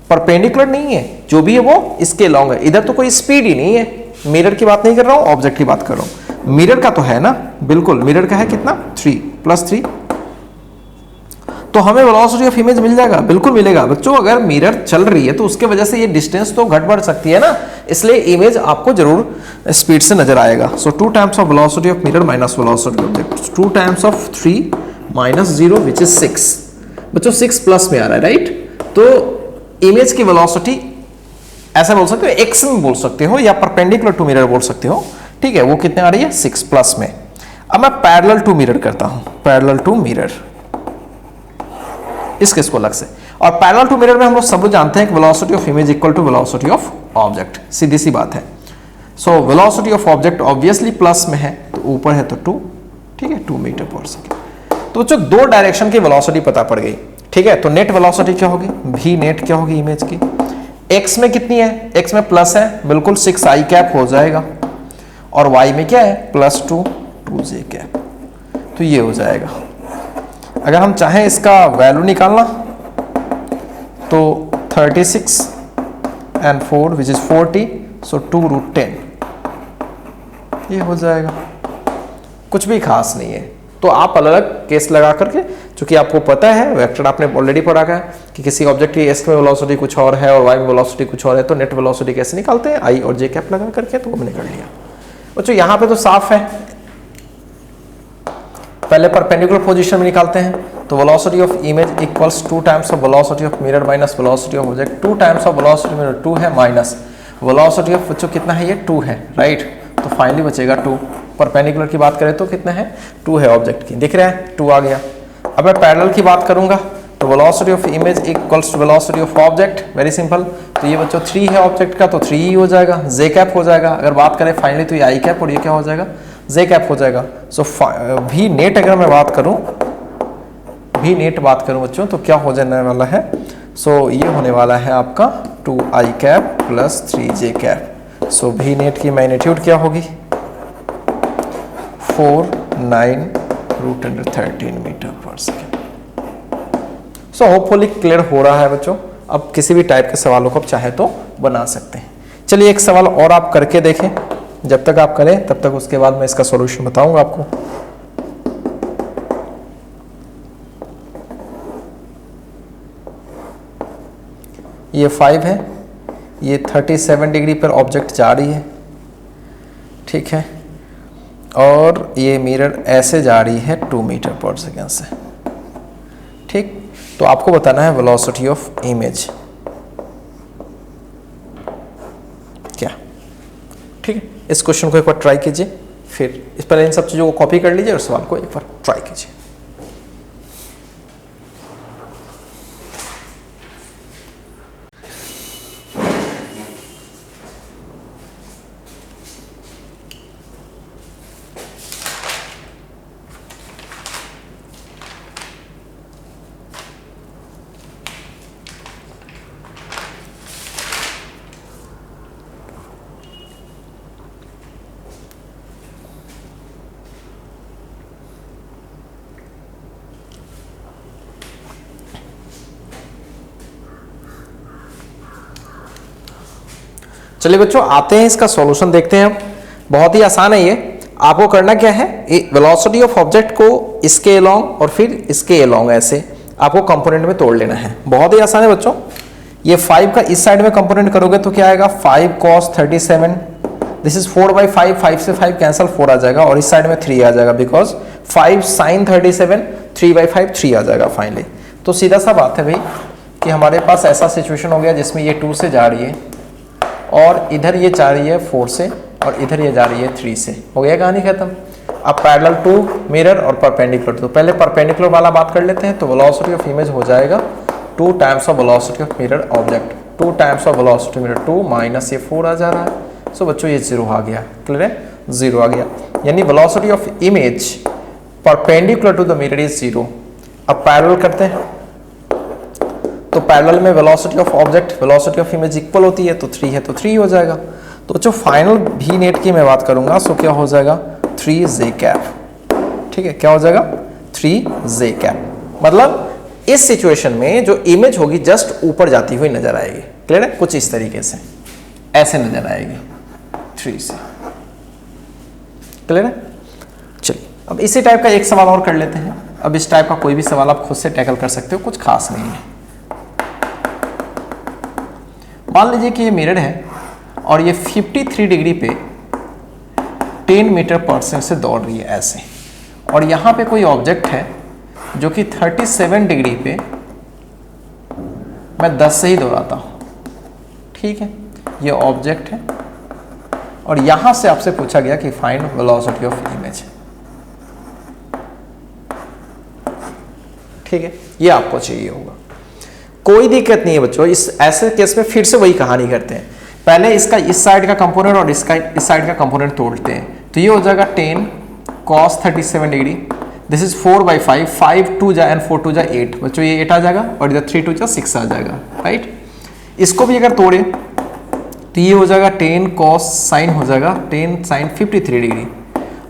परपेंडिकुलर नहीं है, जो भी है वो इसके लॉन्ग है। इधर तो कोई स्पीड ही नहीं है, मिरर की बात नहीं कर रहा हूं, ऑब्जेक्ट की बात कर रहा हूं। मिरर का तो है ना, बिल्कुल, मिरर का है कितना, 3 + 3, तो हमें वेलोसिटी ऑफ इमेज मिल जाएगा, बिल्कुल मिलेगा। बच्चों अगर मिरर चल रही है तो उसके वजह से ये डिस्टेंस तो घट बढ़ सकती है ना, इसलिए इमेज आपको जरूर स्पीड से नजर आएगा। सो 2 times of velocity of mirror minus velocity of object, 2 times of 3 - 0 which is 6। बच्चों 6 प्लस में आ रहा है, राइट। तो इमेज की वेलोसिटी ऐसा बोल सकते हो, एक्स में बोल सकते हो या परपेंडिकुलर टू मिरर बोल सकते हो, ठीक है। वो कितने आ रही है 6 प्लस में। अब मैं पैरेलल टू मिरर करता हूं, पैरेलल टू मिरर इस केस को अलग से। और पैरेलल टू मिरर में हम लोग सब जानते हैं कि velocity of image equal to velocity of object, सीधी सी बात है। So velocity of object obviously plus में है, तो ऊपर है तो 2, ठीक है, 2 मीटर पर सेकेंड। तो जो दो डायरेक्शन की वेलोसिटी पता पड़ गई, ठीक है। तो नेट वेलोसिटी क्या होगी, भी नेट क्या होगी इमेज की, एक्स में कितनी है, एक्स में प्लस है, बिल्कुल 6 आई कैप हो जाएगा, और वाई में क्या है +2 2j कैप, तो ये हो जाएगा। अगर हम चाहें इसका वैल्यू निकालना तो 36 and 4 which is 40, so 2√10 ये हो जाएगा, कुछ भी खास नहीं है। तो आप अलग अलग केस लगा करके, चूंकि आपको पता है वेक्टर आपने ऑलरेडी पढ़ा है कि किसी ऑब्जेक्ट की एस में वेलोसिटी कुछ और है और वाई में वेलोसिटी कुछ और है, तो नेट वेलोसिटी कैसे निकालते हैं, आई और जे कैप लगा करके, तो हमने कर लिया। बच्चों यहाँ पे तो साफ है, पहले परपेंडिकुलर पोजीशन में निकालते हैं, तो velocity of image equals 2 times of velocity of mirror minus velocity of object, 2 times of velocity mirror 2 है माइनस वेलोसिटी ऑफ बच्चों कितना है, ये 2 है, राइट। तो फाइनली बचेगा 2। परपेंडिकुलर की बात करें तो कितना है 2 है ऑब्जेक्ट की, दिख रहा है 2 आ गया। अब मैं पैरेलल की बात करूंगा तो velocity of image equals to velocity of object, very simple. तो ये बच्चों 3 है ऑब्जेक्ट का, तो 3 ही हो जाएगा, जे कैप हो जाएगा। अगर बात करें फाइनली तो ये आई कैप और ये क्या हो जाएगा, जे कैप हो जाएगा। सो भी नेट अगर मैं बात करूं, भी नेट बात करूं बच्चों, तो क्या हो जाने वाला है, सो ये होने वाला है आपका 2 आई कैप प्लस 3 जे कैप। सो भी नेट की मैग्नीट्यूड क्या होगी 4/9√13 मीटर पर सेकेंड। सो होपफुली क्लियर हो रहा है बच्चों। अब किसी भी टाइप के सवालों को आप चाहे तो बना सकते हैं। चलिए एक सवाल और आप करके देखें, जब तक आप करें तब तक उसके बाद मैं इसका सॉल्यूशन बताऊंगा आपको। ये 5 है, ये 37 डिग्री पर ऑब्जेक्ट जा रही है, ठीक है, और ये मिरर ऐसे जा रही है 2 मीटर पर सेकेंड से, ठीक। तो आपको बताना है वेलोसिटी ऑफ इमेज क्या, ठीक है। इस क्वेश्चन को एक बार ट्राई कीजिए, फिर इस पर इन सब चीज़ों को कॉपी कर लीजिए और सवाल को एक बार ट्राई कीजिए। चलिए बच्चों आते हैं इसका सॉल्यूशन देखते हैं। बहुत ही आसान है ये। आपको करना क्या है, वेलोसिटी ऑफ ऑब्जेक्ट को इसके अलोंग और फिर इसके अलोंग ऐसे आपको कंपोनेंट में तोड़ लेना है। बहुत ही आसान है बच्चों। ये 5 का इस साइड में कंपोनेंट करोगे तो क्या आएगा 5 cos 37, दिस इज 4/5, 5 से 5 कैंसिल 4 आ जाएगा और इस साइड में 3 आ जाएगा, बिकॉज 5 sin 37 3/5 3 आ जाएगा फाइनली। तो सीधा सा बात है भाई कि हमारे पास ऐसा सिचुएशन हो गया जिसमें ये 2 से जा रही है और इधर ये जा रही है 4 से और इधर ये जा रही है 3 से। हो गया कहानी खत्म। अब पैरेलल टू मिरर और परपेंडिकुलर, तो पहले परपेंडिकुलर वाला बात कर लेते हैं। तो वेलोसिटी ऑफ इमेज हो जाएगा 2 times of velocity of mirror object, 2 times of velocity mirror 2 minus ये 4 आ जा रहा है। सो बच्चों ये 0 आ गया, क्लियर है, 0 आ गया। यानी velocity of image perpendicular to the mirror is 0। अब पैरेलल करते हैं तो पैरेलल में velocity of object velocity of image equal होती है, तो 3 है तो 3 हो जाएगा। तो जो फाइनल भी नेट की मैं बात करूंगा सो क्या हो जाएगा 3j कैप, ठीक है, क्या हो जाएगा 3j कैप। मतलब इस सिचुएशन में जो इमेज होगी जस्ट ऊपर जाती हुई नजर आएगी, क्लियर है, कुछ इस तरीके से ऐसे नजर आएगी 3 से, क्लियर है। चलिए अब इसी टाइप का एक सवाल और कर लेते हैं। अब इस टाइप का कोई भी सवाल आप खुद से टैकल कर सकते हो, कुछ खास नहीं है। मान लीजिए कि ये मिरर है और ये 53 डिग्री पे 10 मीटर पर सेकंड से दौड़ रही है ऐसे, और यहाँ पे कोई ऑब्जेक्ट है जो कि 37 डिग्री पे मैं 10 से ही दौड़ाता हूँ, ठीक है। ये ऑब्जेक्ट है और यहां से आपसे पूछा गया कि फाइंड वेलोसिटी ऑफ इमेज। ठीक है, ये आपको चाहिए होगा, कोई दिक्कत नहीं है बच्चों। इस ऐसे केस में फिर से वही कहानी करते हैं, पहले इसका इस साइड का कंपोनेंट और इसका इस साइड का कंपोनेंट तोड़ते हैं। तो ये हो जाएगा 10 cos 37 डिग्री, दिस इज 4/5, 5 2 जा एंड 4 2 जा 8, बच्चों ये 8 आ जाएगा और इधर 3 2 जा 6 आ जाएगा, राइट। इसको भी अगर तोड़े तो ये हो जाएगा 10 cos साइन हो जाएगा 10 sin 53 डिग्री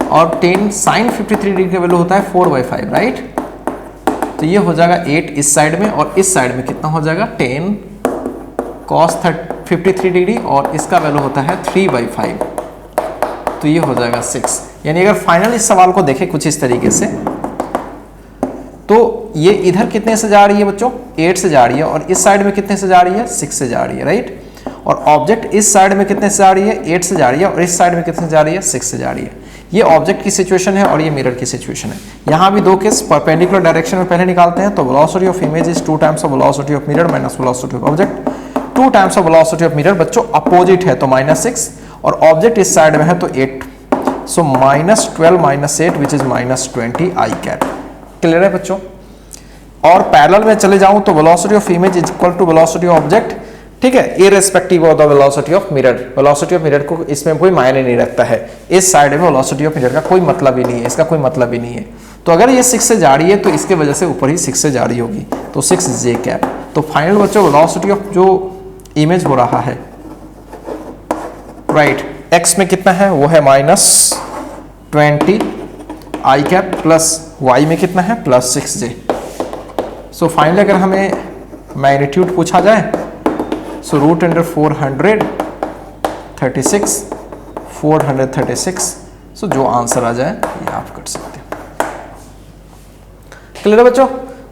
और 10 sin 53 डिग्री का वैल्यू होता है 4/5, राइट। तो ये हो जाएगा 8 इस साइड में और इस साइड में कितना हो जाएगा 10 cos 53 डिग्री और इसका वैल्यू होता है 3/5, तो ये हो जाएगा 6। यानी अगर फाइनल इस सवाल को देखें कुछ इस तरीके से, तो ये इधर कितने से जा रही है बच्चों, 8 से जा रही है और इस साइड में कितने से जा रही है, 6 से जा रही है, राइट। और ऑब्जेक्ट इस साइड में कितने से जा रही है, 8 से जा रही है और इस साइड में कितने से जा रही है, 6 से जा रही है। ये ऑब्जेक्ट की सिचुएशन है और ये मिरर की सिचुएशन है। यहाँ भी दो केस परपेंडिकुलर डायरेक्शन में पहले निकालते हैं, तो velocity of image is 2 times of velocity of mirror minus velocity of object. 2 times of velocity of mirror बच्चों अपोजिट है तो -6 और ऑब्जेक्ट इस साइड में है तो 8, so -12 - 8 which is -20 I cap. Clear है बच्चों। और पैरेलल में चले जाऊं तो velocity of image is equal to velocity of object, ठीक है, irrespective of the velocity of mirror. Velocity of mirror को इसमें कोई मायने नहीं रखता है, इस साइड में वेलोसिटी ऑफ मिरर का कोई मतलब ही नहीं है, इसका कोई मतलब ही नहीं है। तो अगर ये 6 से जा रही है तो इसके वजह से ऊपर ही 6 से जा रही होगी, तो 6 j कैप। तो फाइनल बच्चों वेलोसिटी ऑफ जो इमेज हो रहा है, राइट, x में कितना है, वो है -20 आई कैप प्लस y में कितना है +6j। सो फाइनली अगर हमें मैग्नीट्यूड पूछा जाए सो √436 436, सो जो आंसर आ जाए ये आप कर सकते हैं। क्लियर है बच्चों।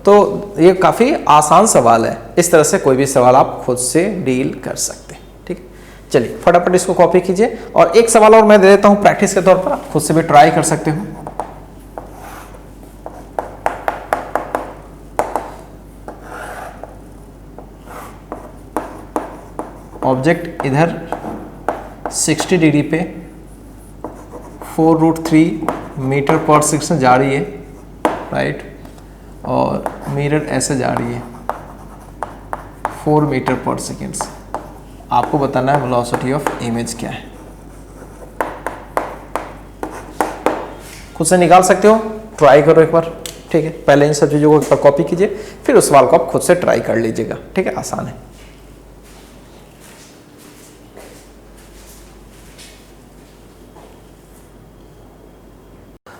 तो ये काफी आसान सवाल है, इस तरह से कोई भी सवाल आप खुद से डील कर सकते हैं। ठीक है, चलिए फटाफट इसको कॉपी कीजिए और एक सवाल और मैं दे देता हूं प्रैक्टिस के तौर पर, आप खुद से भी ट्राई कर सकते हो। ऑब्जेक्ट इधर 60 डिग्री पे 4√3 मीटर पर सेकंड जा रही है, राइट, और मिरर ऐसे जा रही है 4 मीटर पर सेकेंड। आपको बताना है वेलोसिटी ऑफ इमेज क्या है। खुद से निकाल सकते हो, ट्राई करो एक बार। ठीक है, पहले इन सब चीज़ों को एक बार कॉपी कीजिए, फिर उस सवाल को आप खुद से ट्राई कर लीजिएगा। ठीक है, आसान है।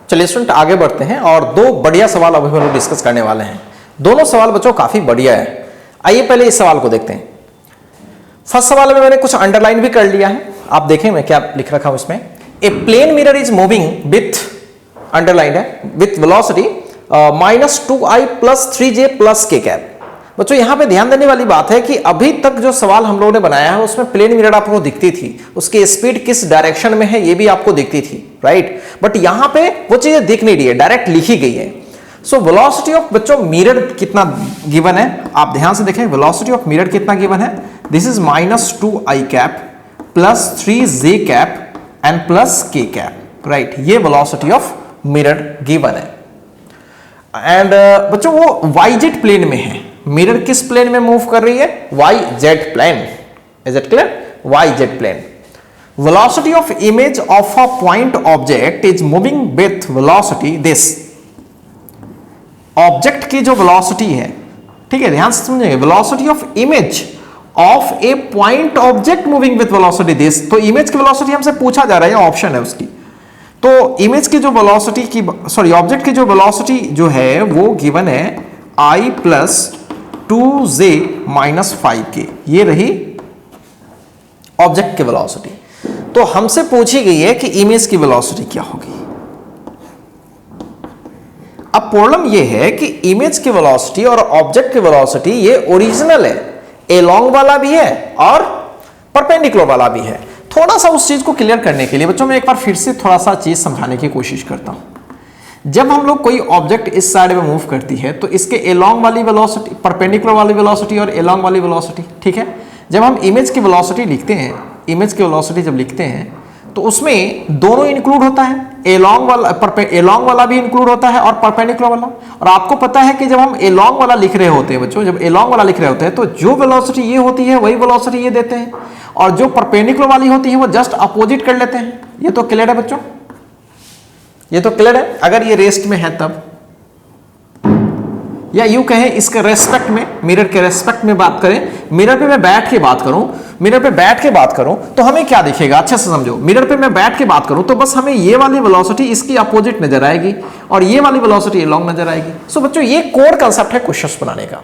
चलिए स्टूडेंट आगे बढ़ते हैं और दो बढ़िया सवाल अभी हम लोग डिस्कस करने वाले हैं। दोनों सवाल बच्चों काफी बढ़िया है। आइए पहले इस सवाल को देखते हैं। फर्स्ट सवाल में मैंने कुछ अंडरलाइन भी कर लिया है, आप देखें मैं क्या लिख रखा हूं इसमें। A plane mirror is moving with, underline है, with velocity -2i + 3j + k cap. बच्चों यहां पे ध्यान देने वाली बात है कि अभी तक जो सवाल हम लोगों ने बनाया है उसमें प्लेन मिरर आपको दिखती थी, उसकी स्पीड किस डायरेक्शन में है ये भी आपको दिखती थी, राइट। बट यहां पे वो चीजें दिख नहीं रही है, डायरेक्ट लिखी गई है। सो वेलोसिटी ऑफ बच्चों मिरर कितना गिवन है, आप ध्यान से देखें। वेलोसिटी ऑफ मिरर कितना गिवन है, this is -2i cap + 3j cap and +k cap, right. ये वेलोसिटी ऑफ मिरर गिवन है। एंड बच्चों वो yz प्लेन में है। मिरर किस प्लेन में मूव कर रही है, yz plane. Is it clear, yz plane. Velocity of image of a point object is moving with velocity this. Object की जो वेलोसिटी है, ठीक है, ध्यान से समझेंगे, velocity of image of a point object moving with velocity this. तो image की वेलोसिटी हमसे पूछा जा रहा है, ऑप्शन है उसकी। तो इमेज की जो वेलोसिटी की, सॉरी ऑब्जेक्ट की जो वेलोसिटी जो है वो गिवन है i + 2j - 5k, ये रही ऑब्जेक्ट की वेलोसिटी। तो हमसे पूछी गई है कि इमेज की वेलोसिटी क्या होगी। अब प्रॉब्लम ये है कि इमेज की वेलोसिटी और ऑब्जेक्ट की वेलोसिटी ये ओरिजिनल है, एलोंग वाला भी है और परपेंडिकुलर वाला भी है। थोड़ा सा उस चीज को क्लियर करने के लिए बच्चों मैं एक बार फिर से थोड़ा सा चीज समझाने की कोशिश करता हूं। जब हम लोग कोई ऑब्जेक्ट इस साइड में मूव करती है तो इसके एलोंग वाली वेलोसिटी, परपेंडिकुलर वाली वेलोसिटी और एलोंग वाली वेलोसिटी, ठीक है। जब हम इमेज की वेलोसिटी लिखते हैं इमेज की वेलोसिटी जब लिखते हैं तो उसमें दोनों इंक्लूड होता है, एलॉन्ग वाला भी इंक्लूड होता है और परपेंडिकुलर वाला। और आपको पता है कि जब हम एलॉन्ग वाला लिख रहे होते हैं बच्चों, जब एलॉन्ग वाला लिख रहे होते हैं तो जो वेलोसिटी ये होती है वही वेलोसिटी ये देते हैं, और जो परपेंडिकुलर वाली होती है वो जस्ट अपोजिट कर लेते हैं। ये तो क्लियर है बच्चों, ये तो क्लियर है। अगर ये रेस्ट में है तब, या यूं कहें इसके रेस्पेक्ट में, मिरर के रेस्पेक्ट में बात करें, मिरर पे मैं बैठ के बात करूं, मिरर पे बैठ के बात करूं तो हमें क्या दिखेगा, अच्छे से समझो। मिरर पे मैं बैठ के बात करूं तो बस हमें ये वाली वेलोसिटी इसकी अपोजिट नजर आएगी और ये वाली वेलोसिटी लॉन्ग नजर आएगी। सो बच्चों ये कोर कांसेप्ट है क्वेश्चंस बनाने का।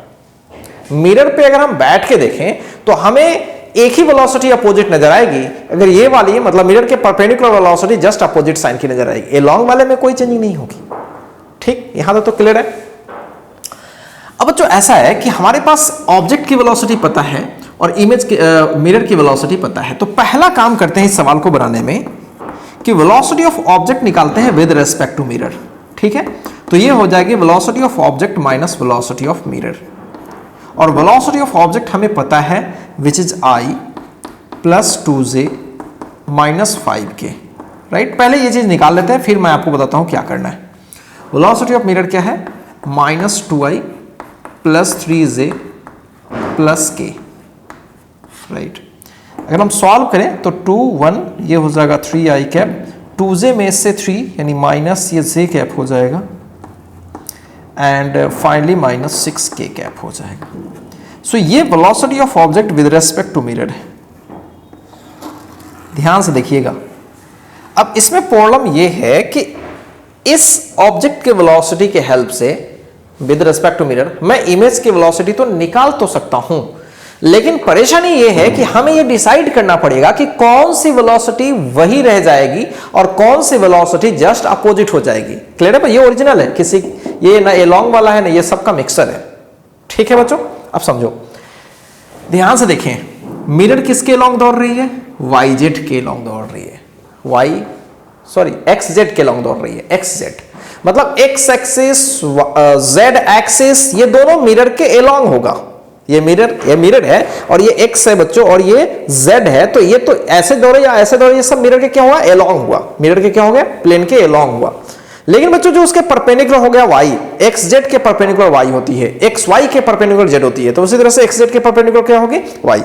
मिरर पे अगर हम बैठ के देखें तो हमें एक ही वेलोसिटी अपोजिट नजर आएगी, अगर ये वाली मतलब मिरर के perpendicular velocity just opposite sign की नजर आएगी, ये लॉन्ग वाले में कोई चेंजिंग नहीं होगी। ठीक, यहां तो क्लियर है। अब बच्चों ऐसा है कि हमारे पास ऑब्जेक्ट की वेलोसिटी पता है और इमेज की मिरर की वेलोसिटी पता है, तो पहला काम करते हैं इस सवाल को बनाने में कि वेलोसिटी ऑफ ऑब्जेक्ट निकालते हैं विद रिस्पेक्ट टू मिरर। ठीक है, तो ये हो जाएगी velocity of object minus velocity of mirror, और वेलोसिटी ऑफ ऑब्जेक्ट हमें पता है which is I plus 2j minus 5k। Right, पहले ये चीज निकाल लेते हैं फिर मैं आपको बताता हूं क्या करना है। वेलोसिटी ऑफ मिरर क्या है, minus 2i plus 3j plus k। Right, अगर हम सॉल्व करें तो 2 1 ये हो जाएगा 3i कैप, 2j में से 3 यानी माइनस ये j कैप हो जाएगा, and finally minus 6k cap हो जाएगा। सो ये velocity of object with respect to mirror है। ध्यान से देखिएगा। अब इसमें प्रॉब्लम ये है कि इस ऑब्जेक्ट के वेलोसिटी के हेल्प से विद रिस्पेक्ट टू मिरर मैं इमेज की वेलोसिटी तो निकाल तो सकता हूं, लेकिन परेशानी यह है कि हमें यह डिसाइड करना पड़ेगा कि कौन सी वेलोसिटी वही रह जाएगी और कौन सी वेलोसिटी जस्ट अपोजिट हो जाएगी। क्लियर है? ये ओरिजिनल है, किसी ये ना लॉन्ग वाला है ना ये सबका मिक्सर है। ठीक है बच्चों, अब समझो, ध्यान से देखें, मिरर किसके लॉन्ग दौड़ रही है, YZ के लॉन्ग दौड़ रही है, XZ के लॉन्ग दौड़ रही है, XZ मतलब x एक्सिस z एक्सिस ये दोनों मिरर के एलॉन्ग होगा। ये मिरर है और ये x है बच्चों और ये z है, तो ये तो ऐसे दौड़े या ऐसे दौड़े, ये सब मिरर के क्या हुआ, एलॉन्ग हुआ, मिरर के क्या हो गया, प्लेन के एलॉन्ग हुआ। लेकिन बच्चों जो उसके परपेंडिकुलर हो गया y, xz के परपेंडिकुलर y होती है, xy के परपेंडिकुलर z होती है, तो उसी तरह से xz के परपेंडिकुलर क्या होगी, y।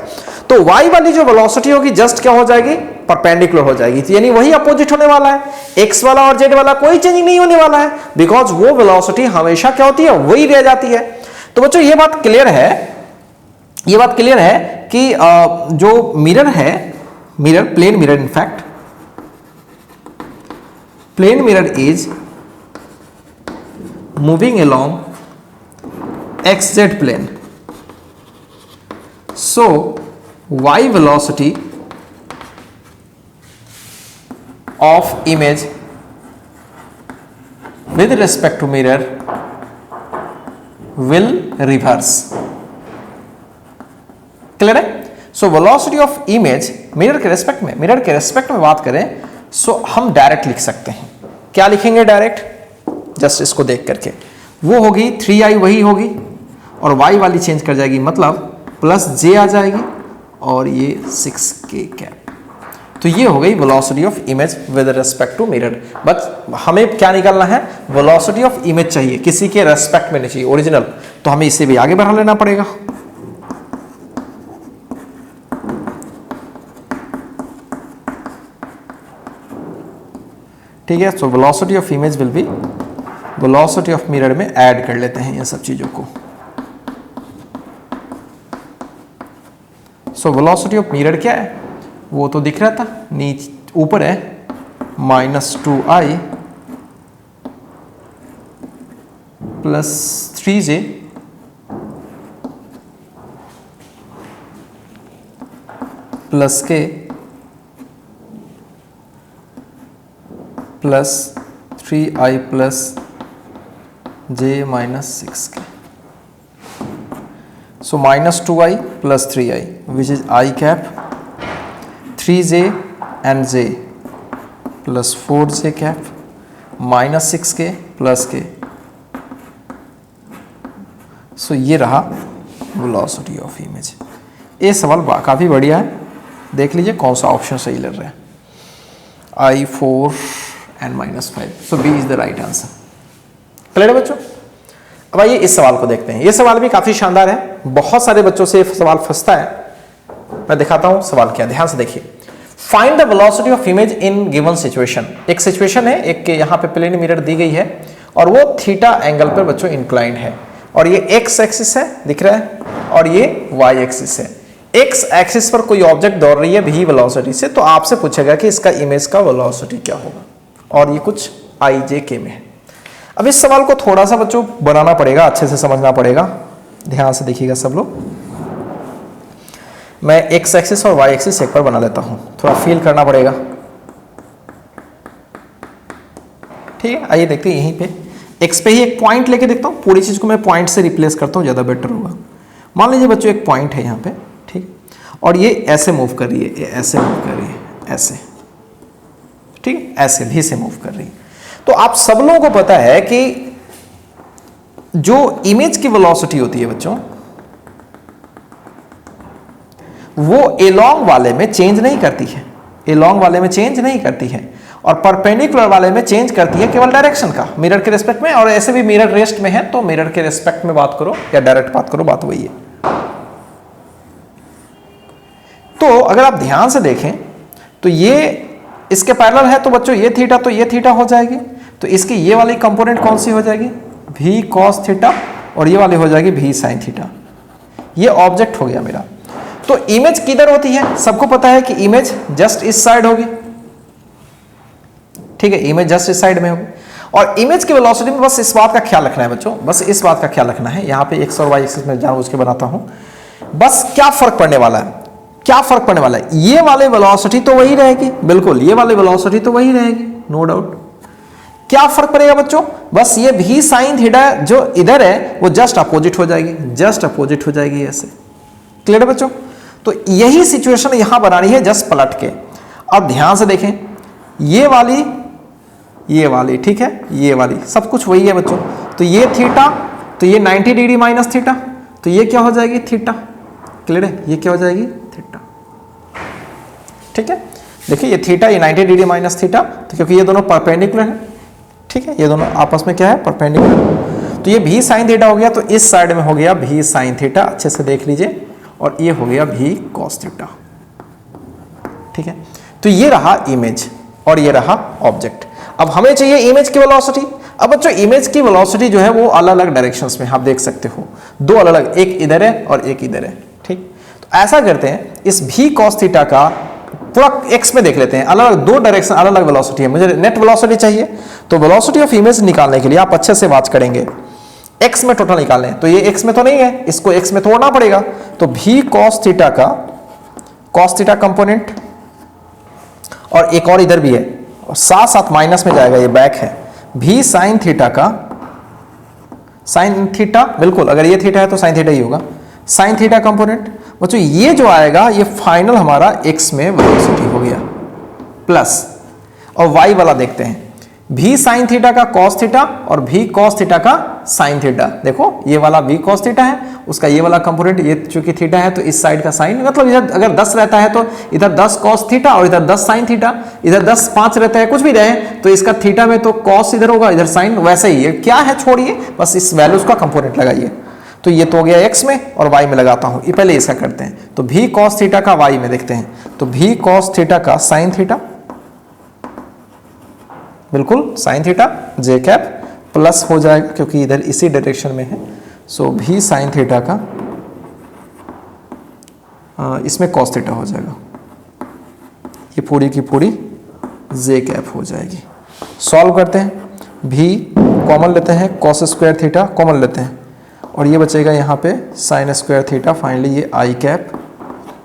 तो y वाली जो वेलोसिटी होगी जस्ट क्या हो जाएगी, परपेंडिकुलर हो जाएगी, यानी वही अपोजिट होने वाला है। x वाला और z वाला कोई चेंजिंग नहीं होने वाला है, बिकॉज वो वेलोसिटी हमेशा क्या होती है, वही रह जाती है। तो बच्चों ये बात क्लियर है, ये बात क्लियर है कि जो मिरर है, mirror plane mirror, in fact plane mirror is moving along xz plane, so y velocity of image with respect to mirror will reverse। Clear है? So velocity of image mirror के respect में बात करें, सो हम डायरेक्ट लिख सकते हैं। क्या लिखेंगे डायरेक्ट, जस्ट इसको देख करके, वो होगी 3i वही होगी और y वाली चेंज कर जाएगी, मतलब प्लस j आ जाएगी और ये 6k कैप। तो ये हो गई velocity of image with respect to mirror. But हमें क्या निकालना है, वेलोसिटी ऑफ इमेज चाहिए, किसी के रेस्पेक्ट में नहीं चाहिए, ओरिजिनल। तो हमें इसे भी आगे बढ़ा लेना पड़ेगा। ठीक है, so velocity of image will be velocity of mirror में ऐड कर लेते हैं ये सब चीजों को। सो वेलोसिटी ऑफ मिरर क्या है, वो तो दिख रहा था, नीचे ऊपर है minus 2i plus 3j plus k plus 3i plus j minus 6k। So minus 2i plus 3i which is i cap, 3j and j plus 4j cap minus 6k plus k। सो ये रहा velocity of image. ये सवाल काफ़ी बढ़िया है, देख लीजिए कौन सा ऑप्शन सही लग रहा है, I4n-5, so B is the right answer. Clear है बच्चों? अब आइए इस सवाल को देखते हैं। ये सवाल भी काफी शानदार है, बहुत सारे बच्चों से सवाल फंसता है। मैं दिखाता हूं सवाल क्या, ध्यान से देखिए। Find the velocity of image in given situation. एक सिचुएशन है, एक के यहाँ पे प्लेन मिरर दी गई है और वो थीटा एंगल पर बच्चों इंक्लाइंड है, और ये एक्स एक्सिस है, दिख रहा है, और ये वाई एक्सिस है। एक्स एक्सिस पर कोई ऑब्जेक्ट दौड़ रही है v वेलोसिटी से, तो आपसे पूछेगा कि इसका इमेज का वेलोसिटी क्या होगा, और ये कुछ आई जे के में है। अब इस सवाल को थोड़ा सा बच्चों बनाना पड़ेगा, अच्छे से समझना पड़ेगा, ध्यान से देखिएगा सब लोग। मैं एक्स एक्सिस और वाई एक्सिस एक बार बना लेता हूं, थोड़ा फील करना पड़ेगा। ठीक है, आइए देखते हैं। यहीं पे एक्स पे ही एक पॉइंट लेके देखता हूं, पूरी चीज को मैं पॉइंट से रिप्लेस करता हूं, ज्यादा बेटर होगा। मान लीजिए बच्चों एक पॉइंट है यहाँ पे, ठीक, और ये ऐसे मूव कर रही है, ये ऐसे मूव कर रही है, ऐसे, ठीक, ऐसे भी से मूव कर रही है। तो आप सब लोगों को पता है कि जो इमेज की वेलोसिटी होती है बच्चों, वो एलॉन्ग वाले में चेंज नहीं करती है, एलॉन्ग वाले में चेंज नहीं करती है, और परपेंडिकुलर वाले में चेंज करती है केवल डायरेक्शन का, मिरर के रिस्पेक्ट में। और ऐसे भी मिरर रेस्ट में है, तो मिरर के रिस्पेक्ट में बात करो या डायरेक्ट बात करो, बात वही है। तो अगर आप ध्यान से देखें तो ये इसके पैरेलल है, तो बच्चों ये थीटा, तो ये थीटा हो जाएगी, तो इसकी ये वाली कंपोनेंट कौन सी हो जाएगी, v cos थीटा, और ये वाली हो जाएगी v sin थीटा। ये ऑब्जेक्ट हो गया मेरा। तो इमेज किधर होती है, सबको पता है कि इमेज जस्ट इस साइड होगी, ठीक है, इमेज जस्ट इस साइड में होगी। और इमेज की वेलोसिटी में बस इस बात का ख्याल रखना है बच्चों, बस इस बात का ख्याल रखना है। यहां पे एक्स और वाई एक्सिस में जानबूझ के बनाता हूं, बस क्या फर्क पड़ने वाला है, क्या फर्क पड़ने वाला है, ये वाले वेलोसिटी तो वही रहेगी, बिल्कुल ये वाले वेलोसिटी तो वही रहेगी, नो डाउट। क्या फर्क पड़ेगा बच्चों, बस ये भी साइन थीटा जो इधर है वो जस्ट अपोजिट हो जाएगी, जस्ट अपोजिट हो जाएगी ऐसे। क्लियर है बच्चों? तो यही सिचुएशन यहां बनानी है जस्ट पलट के। अब ध्यान से देखें, ये वाली, ठीक है, ये वाली सब कुछ वही है बच्चों। तो ये थीटा, तो ये 90 डिग्री माइनस थीटा, तो ये क्या हो जाएगी, थीटा। क्लियर है, ये क्या हो जाएगी, थीटा। ठीक है, देखिए ये थीटा, ये 90 डिग्री माइनस थीटा, तो क्योंकि ये दोनों परपेंडिकुलर है, ठीक है, ये दोनों आपस में क्या है, परपेंडिकुलर। तो ये भी साइन थीटा हो गया, तो इस साइड में हो गया भी साइन थीटा, अच्छे से देख लीजिए, और ये हो गया भी कॉस थीटा। ठीक है, तो ये रहा इमेज और ये रहा ऑब्जेक्ट। अब हमें चाहिए इमेज की वेलोसिटी। अब बच्चों इमेज की वेलोसिटी जो है वो अलग अलग डायरेक्शंस में आप देख सकते हो, दो अलग अलग, एक इधर है और एक इधर है। ठीक, तो ऐसा करते हैं, इस भी कॉस थीटा का पूरा एक्स में देख लेते हैं, अलग अलग दो डायरेक्शन, अलग अलग वेलोसिटी है। मुझे नेट वेलोसिटी चाहिए, तो वेलोसिटी ऑफ इमेज निकालने के लिए आप अच्छे से बात करेंगे, एक्स में टोटल निकालने हैं। तो ये एक्स में तो नहीं है, इसको एक्स में तोड़ना पड़ेगा। तो भी कॉस थीटा का कॉस थीटा कंपोनेंट, और एक और इधर भी है, और साथ साथ माइनस में जाएगा, ये बैक है, भी साइन थीटा का, साइन थीटा, बिल्कुल अगर ये थीटा है तो साइन थीटा ही होगा, साइन थीटा कंपोनेंट। बच्चों ये जो आएगा ये फाइनल हमारा एक्स में वेलोसिटी हो गया, प्लस, और वाई वाला देखते हैं, भी साइन थीटा का कॉस थीटा और भी कॉस थीटा का साइन थीटा। देखो ये वाला भी कॉस थीटा है, उसका ये वाला कंपोनेंट, ये चूंकि थीटा है तो इस साइड का साइन, मतलब इधर अगर 10 रहता है तो इधर 10 कॉस थीटा और इधर 10 साइन थीटा, इधर 10 5 रहता है, कुछ भी रहे तो इसका थीटा में तो कॉस इधर होगा, इधर साइन, वैसे ही है, क्या है छोड़िए, बस इस वैल्यूज का कंपोनेंट लगाइए। तो ये तो हो गया एक्स में, और वाई में लगाता हूं, ये पहले इसका करते हैं। तो भी कॉस थीटा का वाई में देखते हैं, तो भी कॉस थीटा का साइन थीटा, बिल्कुल साइन थीटा जे कैप, प्लस हो जाएगा क्योंकि इधर इसी डायरेक्शन में है, सो भी साइन थीटा का इसमें कॉस थीटा हो जाएगा, ये पूरी की पूरी जे कैप हो जाएगी। सॉल्व करते हैं, भी कॉमन लेते हैं, कॉस स्क्वायर थीटा कॉमन लेते हैं, और ये बचेगा यहाँ पे साइन स्क्वायर थीटा, फाइनली ये आई कैप,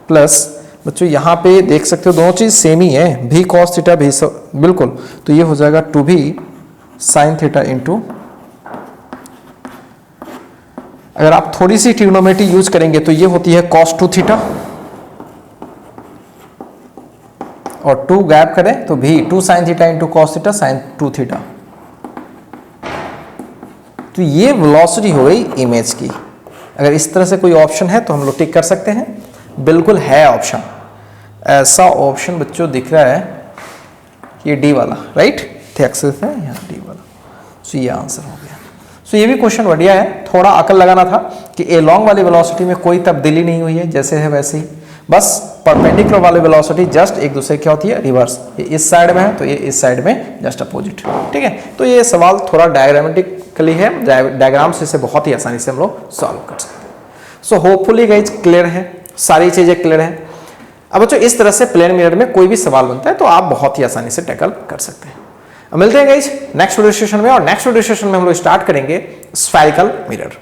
प्लस बच्चों यहाँ पे देख सकते हो दोनों चीज सेम ही है, भी कॉस थीटा भी बिल्कुल, तो ये हो जाएगा 2b साइन थीटा इंटू, अगर आप थोड़ी सी ट्रिग्नोमेट्री यूज करेंगे तो ये होती है cos 2 थीटा, और 2 गैप करें तो भी 2 sine theta into cos theta sine 2 theta. तो ये वेलोसिटी हो गई इमेज की। अगर इस तरह से कोई ऑप्शन है तो हम लोग टिक कर सकते हैं, बिल्कुल है ऑप्शन। ऐसा ऑप्शन बच्चों दिख रहा है, ये डी वाला, राइट, एक्सेस है यहाँ डी वाला। सो ये आंसर हो गया। सो ये भी क्वेश्चन बढ़िया है, थोड़ा अकल लगाना था कि ए लॉन्ग वाली वेलोसिटी में कोई तब्दीली नहीं हुई है, जैसे है वैसे ही, बस परपेंडिकुलर वाली वेलोसिटी जस्ट एक दूसरे क्या होती है, रिवर्स। ये इस साइड में है तो ये इस साइड में जस्ट अपोजिट, ठीक है। तो ये सवाल थोड़ा डायग्रामेटिकली है, डायग्राम से इसे बहुत ही आसानी से हम लोग सॉल्व कर सकते हैं। सो होपफुली गाइज क्लियर है, सारी चीजें क्लियर है। अब बच्चों इस तरह से प्लेन मिरर में कोई भी सवाल बनता है तो आप बहुत ही आसानी से टैकल कर सकते हैं। अब मिलते हैं गाइज नेक्स्ट वीडियो सेशन में, और नेक्स्ट वीडियो सेशन में हम लोग स्टार्ट करेंगे स्फेरिकल मिरर।